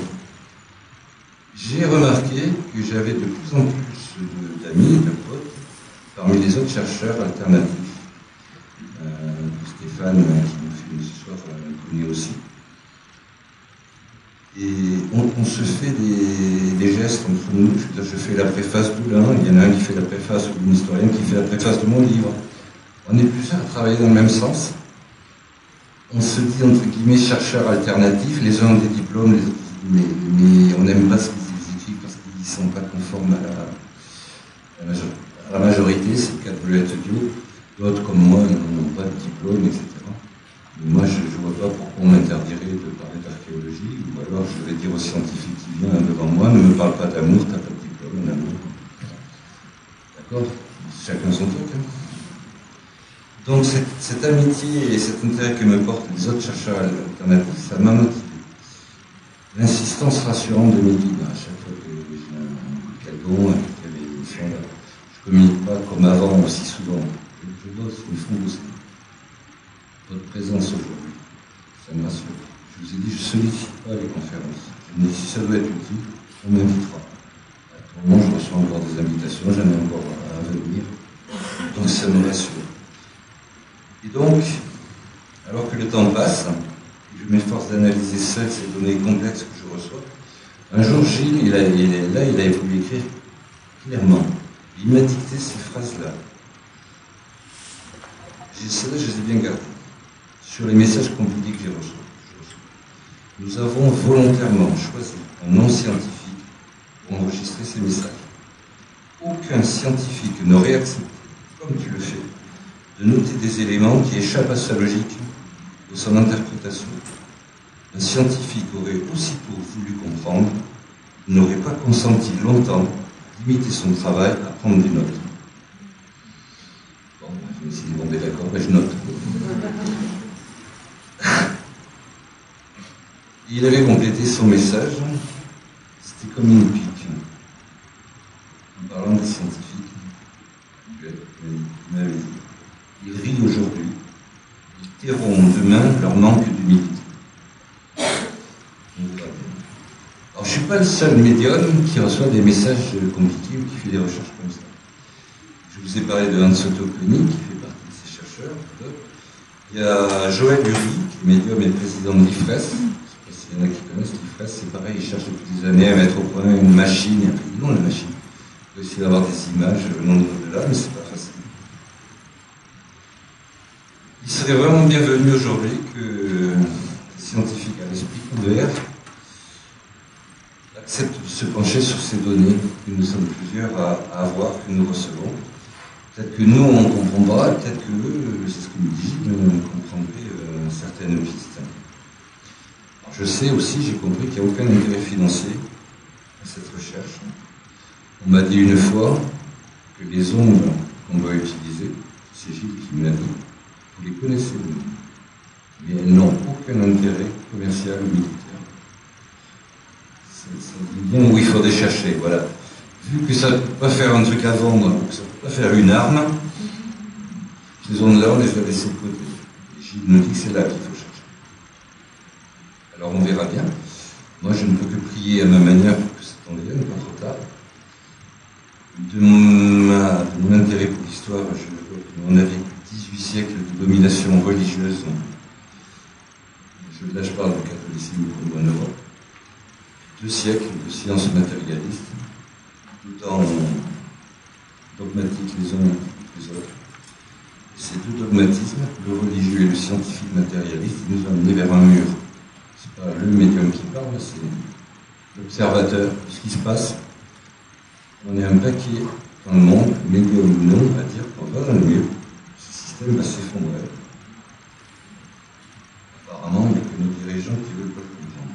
j'ai remarqué que j'avais de plus en plus d'amis, de potes, parmi les autres chercheurs alternatifs. Stéphane, qui nous fait ce soir, connu aussi. Et on se fait des gestes entre nous. Je fais la préface de l'un, il y en a un qui fait la préface, ou une historienne qui fait la préface de mon livre. On est plusieurs à travailler dans le même sens. On se dit, entre guillemets, chercheurs alternatifs. Les uns ont des diplômes, les autres, mais on n'aime pas ce qu'ils écrivent parce qu'ils ne sont pas conformes à la majorité. C'est le cas de Bleuette Bio. D'autres, comme moi, n'ont pas de diplôme, etc. Mais moi, je ne vois pas pourquoi on m'interdirait de parler d'archéologie, ou alors je vais dire aux scientifiques qui viennent devant moi, ne me parle pas d'amour, t'as pas de diplôme, d'amour. D'accord? Chacun son truc. Hein. Donc cette amitié et cet intérêt que me portent les autres chercheurs alternatifs, ça m'a motivé. L'insistance rassurante de mes guides, à chaque fois que j'ai un cadeau, qu'il y avait une émission là, je ne communique pas comme avant aussi souvent. Je bosse, ils me font bosser. Votre présence aujourd'hui, ça me rassure. Je vous ai dit, je ne sollicite pas les conférences. Mais si ça doit être utile, on m'invitera. Pour le moment, je reçois encore des invitations, j'en ai encore à venir. Donc ça me rassure. Et donc, alors que le temps passe, je m'efforce d'analyser seul ces données complexes que je reçois, un jour, Gilles, il a voulu écrire clairement. Il m'a dicté ces phrases-là. Celles-là, je les ai bien gardées. Sur les messages compliqués que j'ai reçus. Nous avons volontairement choisi un non-scientifique pour enregistrer ces messages. Aucun scientifique n'aurait accepté, comme tu le fais, de noter des éléments qui échappent à sa logique ou son interprétation. Un scientifique aurait aussitôt voulu comprendre, il n'aurait pas consenti longtemps d'imiter son travail à prendre des notes. Bon, je me suis dit, bon, ben d'accord, ben je note. Il avait complété son message, c'était comme une pique. En parlant des scientifiques, il m'avait dit, ils rient aujourd'hui, ils tairont demain leur manque d'humilité. Alors je ne suis pas le seul médium qui reçoit des messages compliqués ou qui fait des recherches comme ça. Je vous ai parlé de Hans Otto Koenig, qui fait partie de ces chercheurs. Il y a Joël Uri, qui est médium et président de l'IFRES. Il y en a qui connaissent l'IFRES, c'est pareil, ils cherchent depuis des années à mettre au point une machine, et après, non, la machine. Il faut essayer d'avoir des images venant de l'au-delà, mais c'est pas facile. Il serait vraiment bienvenu aujourd'hui que les scientifiques à l'esprit ouvert acceptent de se pencher sur ces données que nous sommes plusieurs à avoir, que nous recevons. Peut-être que nous, on comprendra, peut-être que eux, c'est ce que nous disent, comprendraient certaines pistes. Je sais aussi, j'ai compris qu'il n'y a aucun intérêt financier à cette recherche. recherche. On m'a dit une fois que les ondes qu'on doit utiliser, c'est Gilles qui me l'a dit, vous les connaissez, mais elles n'ont aucun intérêt commercial ou militaire. C'est bien où il faut les chercher, voilà. Vu que ça ne peut pas faire un truc à vendre, que ça ne peut pas faire une arme, ces ondes-là, on les a laissées de côté. Et Gilles me dit que c'est là qu'il faut chercher. Alors on verra bien. Moi, je ne peux que prier à ma manière pour que ça tombe bien, pas trop tard. De mon intérêt pour l'histoire, on a vécu 18 siècles de domination religieuse. Là, je parle du catholicisme en Europe. 2 siècles de sciences matérialistes, autant dogmatiques les uns que les autres. Et ces deux dogmatismes, le religieux et le scientifique matérialiste, ils nous ont amenés vers un mur. C'est pas le médium qui parle, c'est l'observateur de ce qui se passe. On est un paquet dans le monde, médium ou non, à dire qu'on va dans le mur. Ce système va s'effondrer. Apparemment, il n'y a que nos dirigeants qui veulent pas le comprendre.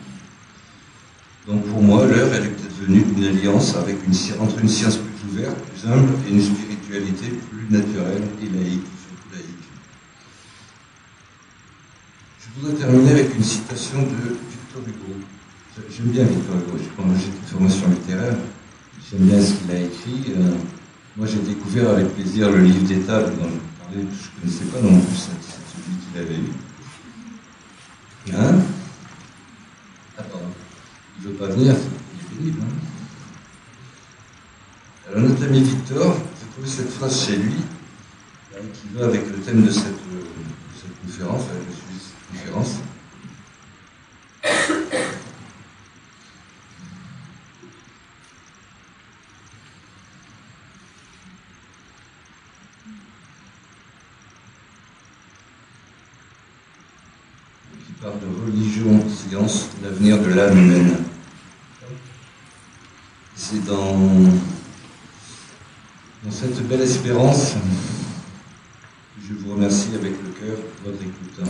Donc pour moi, l'heure, elle est peut-être venue d'une alliance entre une science plus ouverte, plus humble, et une spiritualité plus naturelle et laïque, surtout laïque. Je voudrais terminer avec une citation de Victor Hugo. J'aime bien Victor Hugo, j'ai une formation littéraire, j'aime bien ce qu'il a écrit. Moi, j'ai découvert avec plaisir le livre des tables dont je parlais, je ne connaissais pas non plus celui qu'il avait eu. Hein? Attends, il ne veut pas venir, c'est pénible. Hein? Alors, notre ami Victor, j'ai trouvé cette phrase chez lui, qui va avec le thème de cette conférence, avec le sujet de cette conférence. Qui parle de religion, science, l'avenir de l'âme humaine. C'est dans cette belle espérance que je vous remercie avec le cœur de votre écoute.